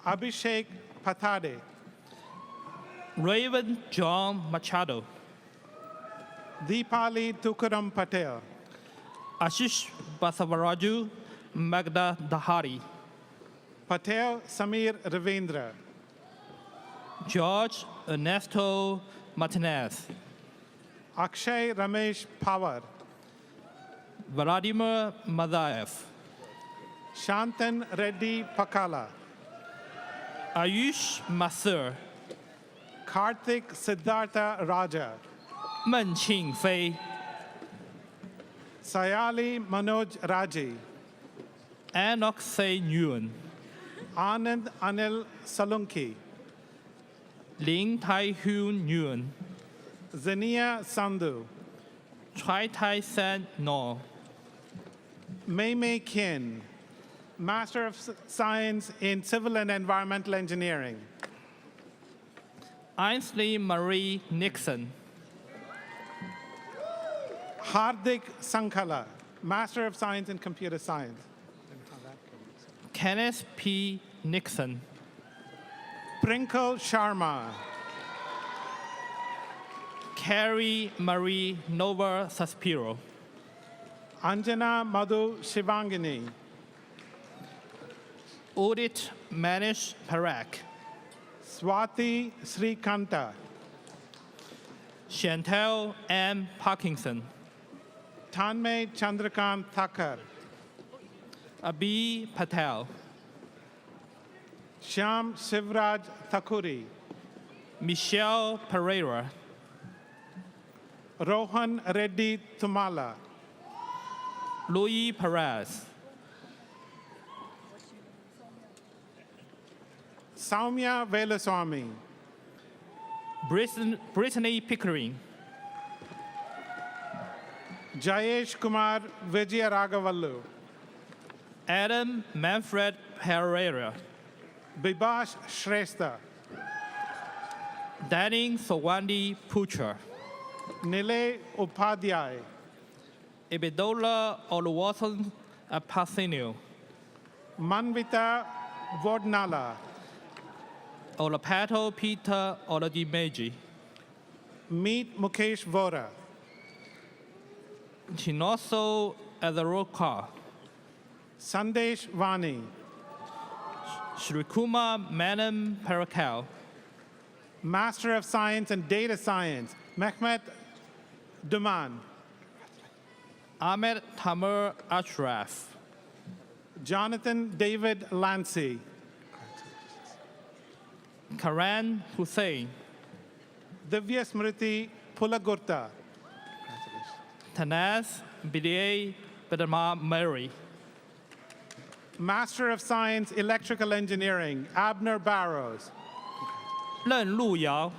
Abhishek Pathade, Raven John Machado、 Deepali Tukaram Patel, Ashish Basavaraju Magda Dahari, Patel Samir Ravindra, George Ernesto Martinez, Akshay Ramesh Pawar, Vladimir Mazaev, Shantan Reddy Pakala, Ayush Mathur, Karthik Siddhartha Raja, 孟庆飞、 Sayali Manoj Raji, Enoch Se Nguyen、 Anand Anil Salunki, 林泰hyun Nguyen、 Zania Sandhu, Chai Tai San No, Mei Mei Kin, Master of Science in Civil and Environmental Engineering, Ainsley Marie Nixon, Hardik Sankala, Master of Science in Computer Science, Kenneth P. Nixon, Prinkle Sharma, Carrie Marie Nova Suspiro, Anjana Madhu Shivangini, Udit Manish Parak, Swati Srikanta, Chantel M. Parkinson, Tanmay Chandrakant Thakur, Abhi Patel, Shyam Shivraj Thakuri, Michelle Pereira, Rohan Reddy Tumala, Louis Perez, Saumya Velaswamy, Brittany Pickering, Jayesh Kumar Vijayaragavallu, Adam Manfred Pereira, Bibash Shrestha, Danning Sawandi Pucher, Nile Upadhyay, Ibidola Oluwasan Apasinio, Manvita Vodnala, Olapato Peter Oladimeji, Meet Mukesh Vora, Chinoso Azaroka, Sandesh Vani, Shrikuma Manam Parakal, Master of Science and Data Science, Mehmet Duman, Ahmed Tamer Ashraf, Jonathan David Lancy, Karan Hussein, Divya Smriti Pulagurta, Tanaz Bidye Bedama Mary, Master of Science Electrical Engineering, Abner Barrows, 任路遥，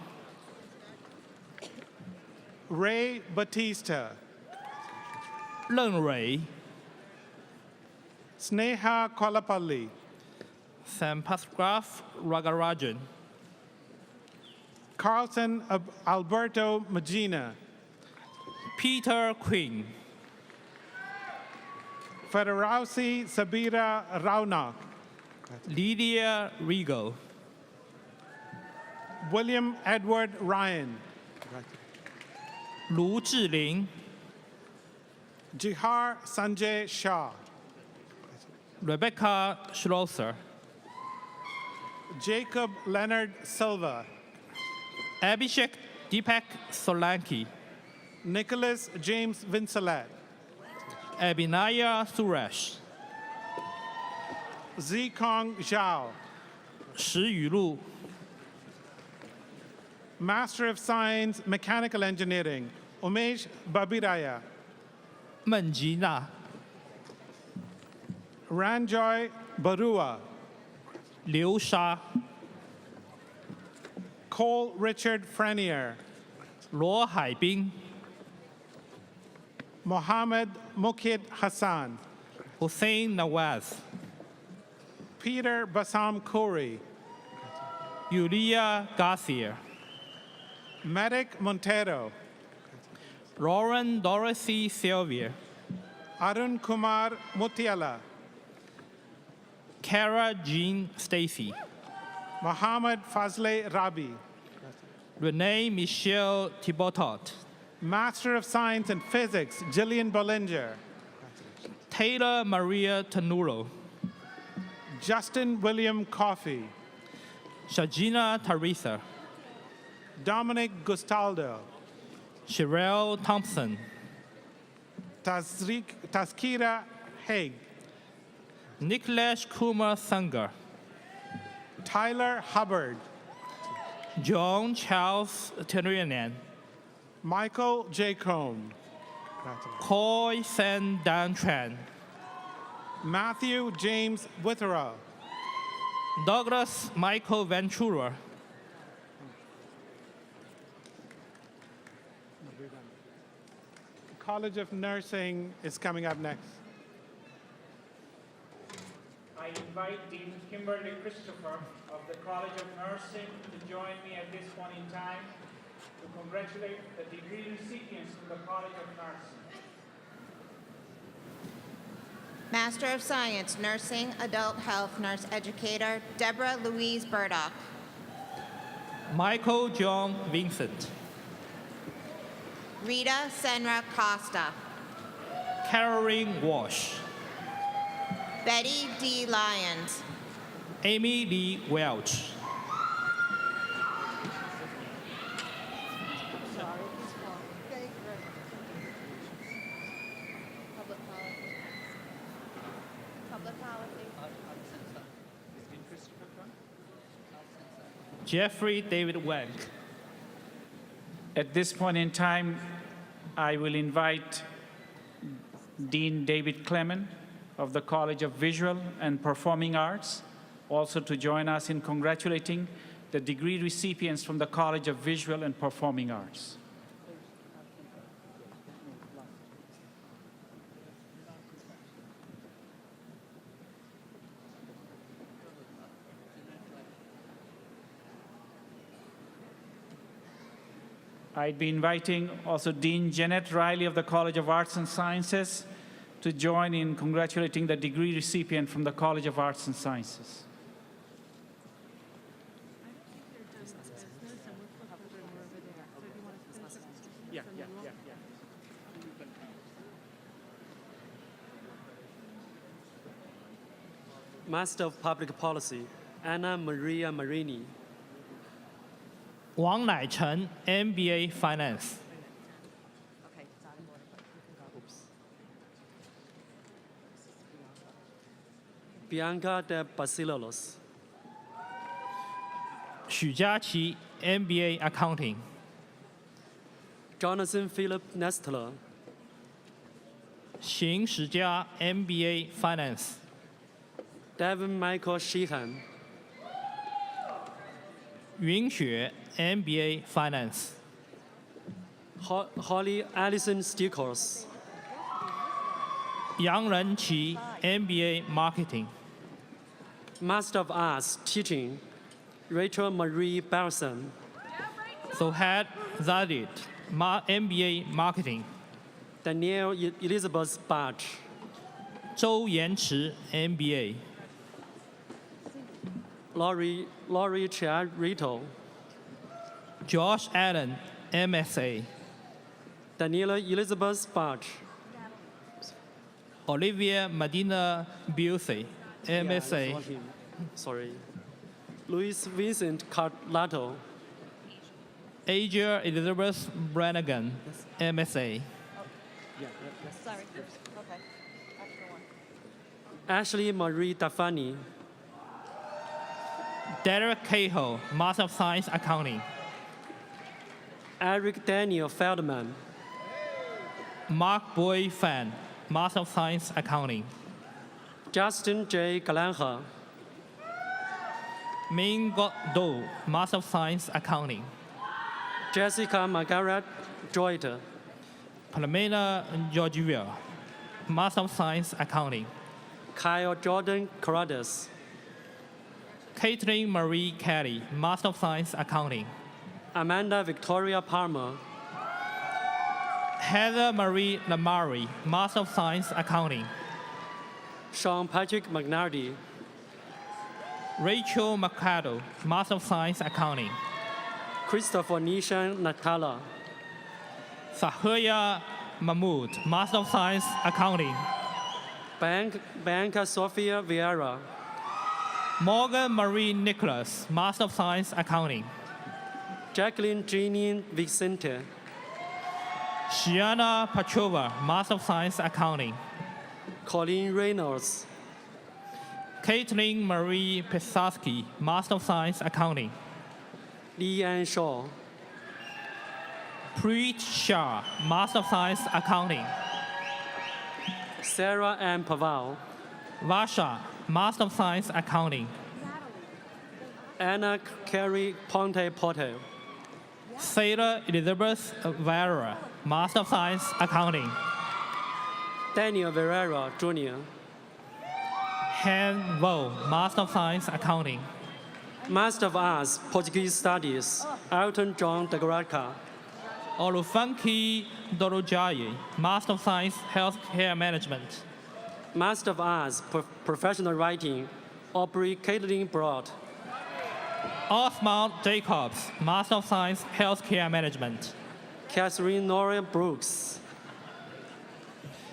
Ray Batista, 任蕊， Sneha Kolapalli, Sampathgraph Ragarajan, Carlson Alberto Magina, Peter Quinn, Federausi Sabira Raunak, Lydia Regal, William Edward Ryan, 卢志玲， Jihar Sanjay Shah, Rebecca Schlosser, Jacob Leonard Silva, Abhishek Deepak Solanki, Nicholas James Vincelet, Abhinaya Suresh, Zikong Zhao, 石雨露， Master of Science Mechanical Engineering, Umesh Babiraya, 孟吉娜， Ranjoy Barua, 流沙， Cole Richard Frenier, 罗海滨， Mohammed Mukid Hassan, Hussein Nawaz, Peter Basam Khoury, Yulia Garcia, Medic Montero, Lauren Dorothy Sylvia, Arun Kumar Mutiala, Kara Jean Stacy, Mohammed Fazle Rabi, Renee Michelle Thibotot, Master of Science in Physics, Jillian Bollinger, Taylor Maria Tanuro, Justin William Coffey, Shagina Teresa, Dominic Gustaldo, Sherelle Thompson, Taskira Haig, Niklesh Kumar Sanger, Tyler Hubbard, John Charles Tenrianan, Michael J. Combe, Koi San Dan Tran, Matthew James Withera, Douglas Michael Ventura, College of Nursing is coming up next. I invite Dean Kimberly Christopher of the College of Nursing to join me at this point in time to congratulate the degree recipients from the College of Nursing. Master of Science, Nursing, Adult Health Nurse Educator, Deborah Louise Burdock. Michael John Vincent, Rita Senra Costa. Caroline Walsh, Betty D. Lyons. Amy Lee Welch, Jeffrey David Wank. At this point in time, I will invite Dean David Clement of the College of Visual and Performing Arts also to join us in congratulating the degree recipients from the College of Visual and Performing Arts. I'd be inviting also Dean Jeanette Riley of the College of Arts and Sciences to join in congratulating the degree recipient from the College of Arts and Sciences. Master of Public Policy, Anna Maria Marini. Wang Naichen, MBA Finance. Bianca de Basilos. Xu Jiaqi, MBA Accounting. Jonathan Philip Nestler. Xing Shijia, MBA Finance. Devin Michael Sheehan. Yun Xue, MBA Finance. Holly Allison Stickles. Yang Renqi, MBA Marketing. Master of Arts, Teaching, Rachel Marie Barson. Zohad Zadid, MBA Marketing. Danielle Elizabeth Bach. Zhou Yanchi, MBA. Laurie Chiarito. Josh Allen, MSA. Daniela Elizabeth Bach. Olivia Medina Busey, MSA. Yeah, I saw him. Sorry. Luis Vincent Carlato. Asia Elizabeth Brannigan, MSA. Sorry. Okay. Ashley Marie Tafani. Derek Cahill, Master of Science Accounting. Eric Daniel Feldman. Mark Boy Fan, Master of Science Accounting. Justin J. Galanha. Ming Do, Master of Science Accounting. Jessica Margaret Joyter. Palomena Georgivia, Master of Science Accounting. Kyle Jordan Corrades. Caitlin Marie Kelly, Master of Science Accounting. Amanda Victoria Palmer. Heather Marie Lamari, Master of Science, Accounting. Sean Patrick McNardy. Rachel Mercado, Master of Science, Accounting. Christopher Nishan Natala. Sahaya Mahmood, Master of Science, Accounting. Bianca Sofia Vieira. Morgan Marie Nicholas, Master of Science, Accounting. Jacqueline Jeanine Vicente. Shiana Pachova, Master of Science, Accounting. Colleen Reynolds. Caitlin Marie Pesaski, Master of Science, Accounting. Leanne Shaw. Preet Shah, Master of Science, Accounting. Sarah Ann Paval. Vasha, Master of Science, Accounting. Anna Carey Ponte Pote. Sarah Elizabeth Vera, Master of Science, Accounting. Daniel Ferreira Jr. Han Vo, Master of Science, Accounting. Master of Arts Portuguese Studies Elton John Degraca. Olufunki Dorojaye, Master of Science, Healthcare Management. Master of Arts Professional Writing Aubrey Caitlin Broad. Osmond Jacobs, Master of Science, Healthcare Management. Catherine Nora Brooks.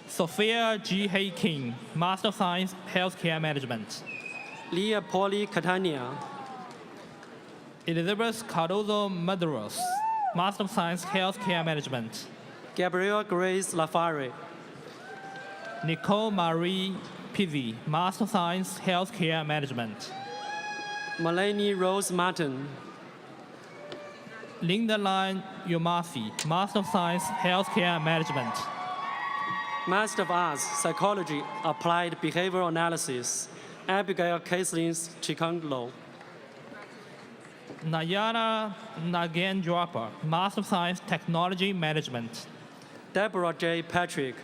Sophia G. Hay King, Master of Science, Healthcare Management. Leah Polly Catania. Elizabeth Cardozo Maduros, Master of Science, Healthcare Management. Gabrielle Grace Lafare. Nicole Marie Pizzi, Master of Science, Healthcare Management. Melanie Rose Martin. Linda Line Yomasi, Master of Science, Healthcare Management. Master of Arts Psychology Applied Behavioral Analysis Abigail Kaislin Chikanglo. Nayana Nagendrapa, Master of Science, Technology Management. Deborah J. Patrick.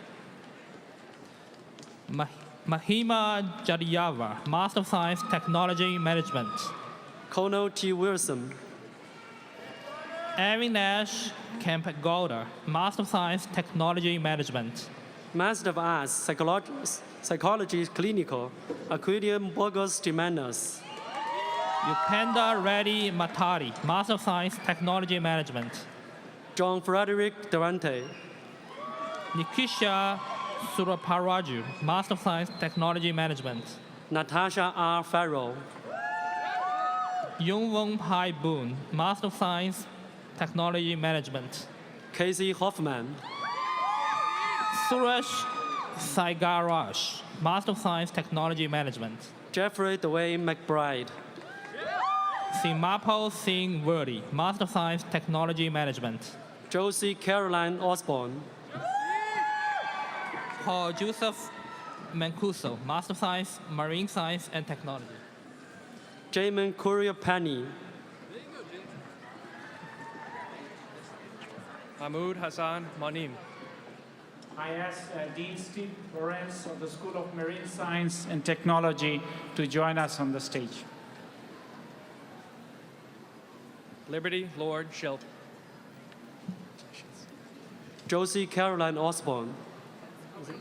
Mahima Jadiyava, Master of Science, Technology Management. Kono T. Wilson. Erin Nash Campagolda, Master of Science, Technology Management. Master of Arts Psychology Clinical Aquilium Burgos Jimenez. Upenda Reddy Matari, Master of Science, Technology Management. John Frederick Durante. Nikisha Suraparaju, Master of Science, Technology Management. Natasha R. Farrell. Yungwon Pai Boon, Master of Science, Technology Management. Casey Hoffman. Suresh Saigarash, Master of Science, Technology Management. Jeffrey Dwayne McBride. Simapo Singh Verdi, Master of Science, Technology Management. Josie Caroline Osborne. Paul Joseph Mancuso, Master of Science, Marine Science and Technology. Jamin Courier Penny. Mahmoud Hassan Monim. I ask Dean Steve Lorenz of the School of Marine Science and Technology to join us on the stage. Liberty Lord Shelton. Josie Caroline Osborne.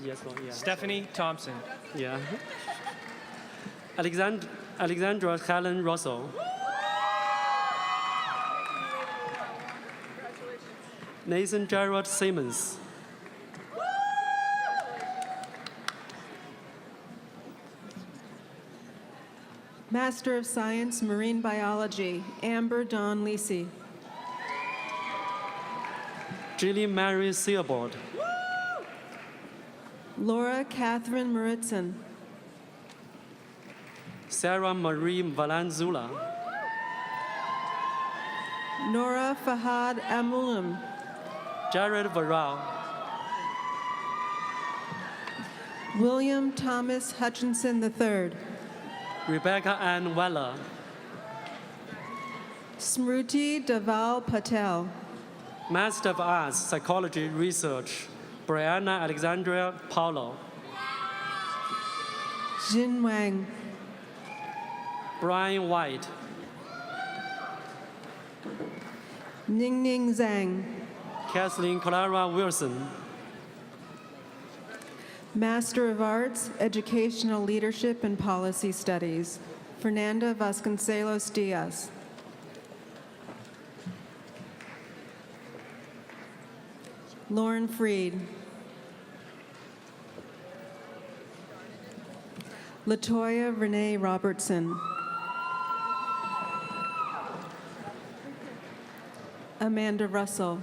Yes, no, yeah. Stephanie Thompson. Yeah. Alexandra Helen Russell. Nathan Gerard Simmons. Master of Science, Marine Biology, Amber Dawn Lisi. Jillian Mary Seaboard. Laura Catherine Muritzen. Sarah Marie Valanzula. Nora Fahad Amulim. Jared Varao. William Thomas Hutchinson III. Rebecca Ann Weller. Smruti Deval Patel. Master of Arts Psychology Research, Brianna Alexandria Paulo. Jin Wang. Brian White. Ningning Zhang. Kathleen Clara Wilson. Master of Arts, Educational Leadership and Policy Studies, Fernanda Vasconcelos Diaz. Lauren Freed. Latoya Renee Robertson. Amanda Russell.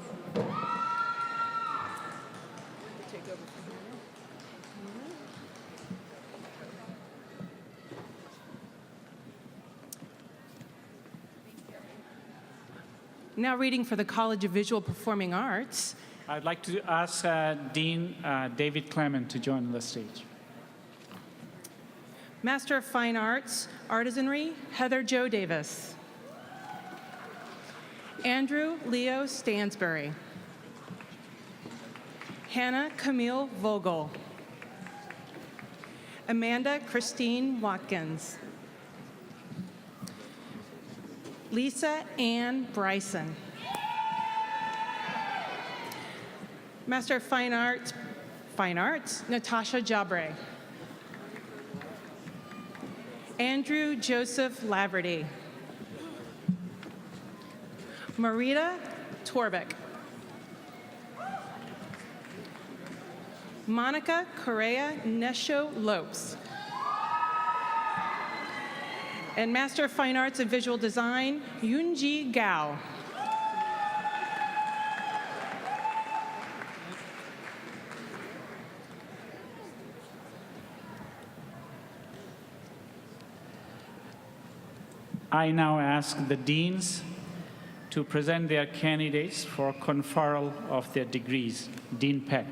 Now reading for the College of Visual Performing Arts. I'd like to ask Dean David Clement to join the stage. Master of Fine Arts, Artisanry, Heather Jo Davis. Andrew Leo Stansbury. Hannah Camille Vogel. Amanda Christine Watkins. Lisa Ann Bryson. Master of Fine Arts, Natasha Jabre. Andrew Joseph Laverty. Marita Torbeck. Monica Correa Nesho Lopes. And Master of Fine Arts and Visual Design, Yunji Gao. I now ask the deans to present their candidates for conferral of their degrees. Dean Peck.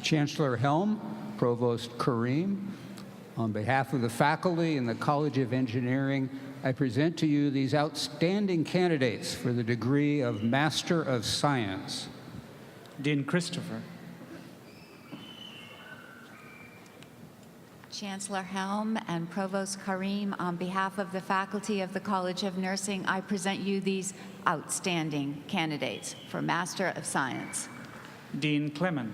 Chancellor Helm, Provost Kareem, on behalf of the faculty in the College of Engineering, I present to you these outstanding candidates for the degree of Master of Science. Dean Christopher. Chancellor Helm and Provost Kareem, on behalf of the faculty of the College of Nursing, I present you these outstanding candidates for Master of Science. Dean Clement.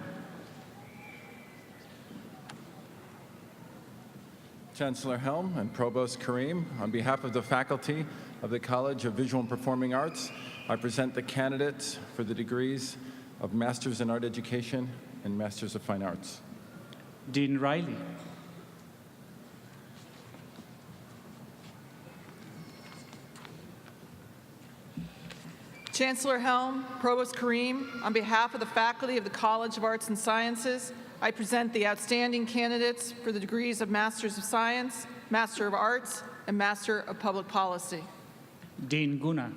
Chancellor Helm and Provost Kareem, on behalf of the faculty of the College of Visual and Performing Arts, I present the candidates for the degrees of Masters in Art Education and Masters of Fine Arts. Dean Riley. Chancellor Helm, Provost Kareem, on behalf of the faculty of the College of Arts and Sciences, I present the outstanding candidates for the degrees of Masters of Science, Master of Arts, and Master of Public Policy. Dean Guna.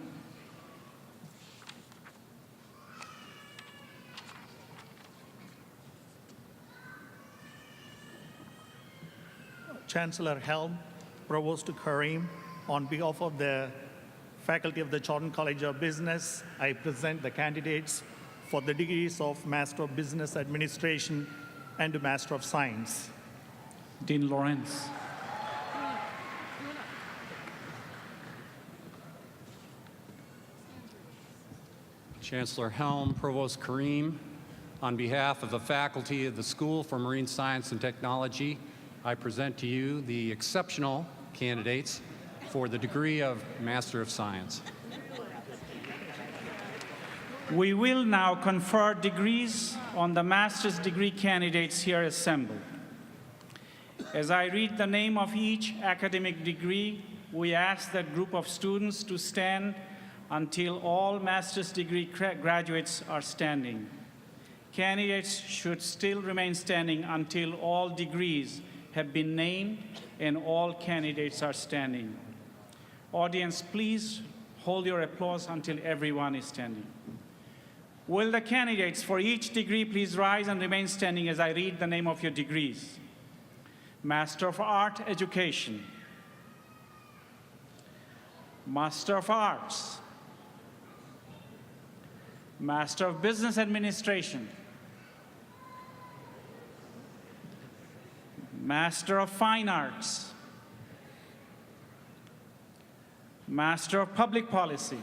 Chancellor Helm, Provost Kareem, on behalf of the faculty of the Chorlton College of Business, I present the candidates for the degrees of Master of Business Administration and Master of Science. Dean Lawrence. Chancellor Helm, Provost Kareem, on behalf of the faculty of the School for Marine Science and Technology, I present to you the exceptional candidates for the degree of Master of Science. We will now confer degrees on the master's degree candidates here assembled. As I read the name of each academic degree, we ask that group of students to stand until all master's degree graduates are standing. Candidates should still remain standing until all degrees have been named and all candidates are standing. Audience, please hold your applause until everyone is standing. Will the candidates for each degree please rise and remain standing as I read the name of your degrees? Master of Art Education. Master of Arts. Master of Business Administration. Master of Fine Arts. Master of Public Policy,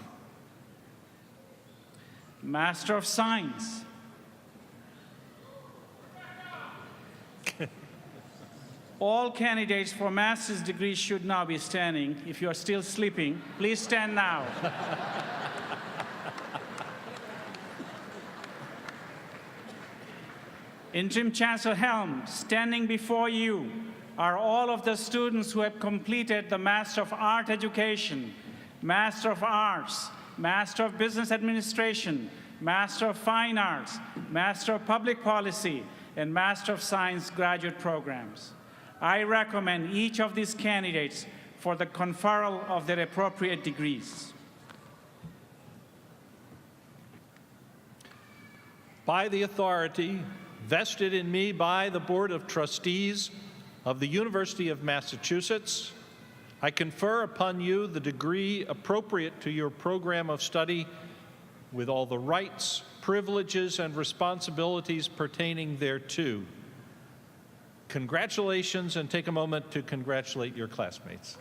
Master of Science, all candidates for master's degrees should now be standing. If you are still sleeping, please stand now. Interim Chancellor Helm, standing before you are all of the students who have completed the Master of Art Education, Master of Arts, Master of Business Administration, Master of Fine Arts, Master of Public Policy, and Master of Science graduate programs. I recommend each of these candidates for the conferral of their appropriate degrees. By the authority vested in me by the Board of Trustees of the University of Massachusetts, I confer upon you the degree appropriate to your program of study with all the rights, privileges, and responsibilities pertaining thereto. Congratulations, and take a moment to congratulate your classmates.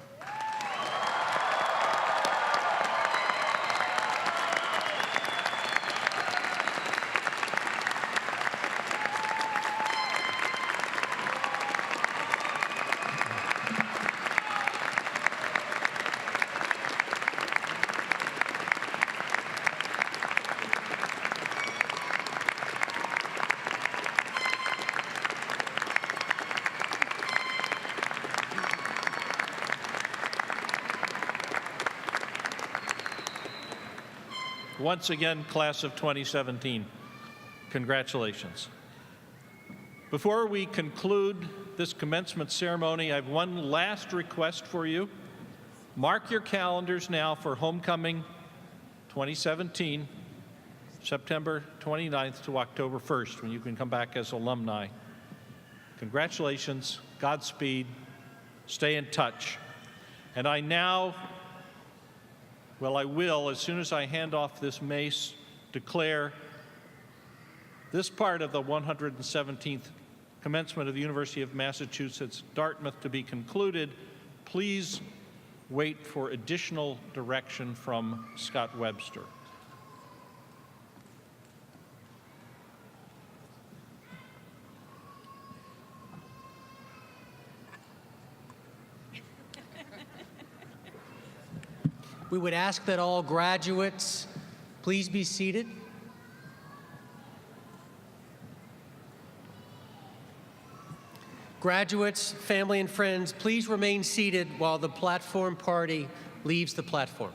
Once again, class of 2017, congratulations. Before we conclude this commencement ceremony, I have one last request for you. Mark your calendars now for Homecoming 2017, September 29th to October 1st, when you can come back as alumni. Congratulations, Godspeed, stay in touch. And I now, well, I will, as soon as I hand off this mace, declare this part of the 117th commencement of the University of Massachusetts, Dartmouth to be concluded. Please wait for additional direction from Scott Webster. We would ask that all graduates please be seated. Graduates, family, and friends, please remain seated while the platform party leaves the platform.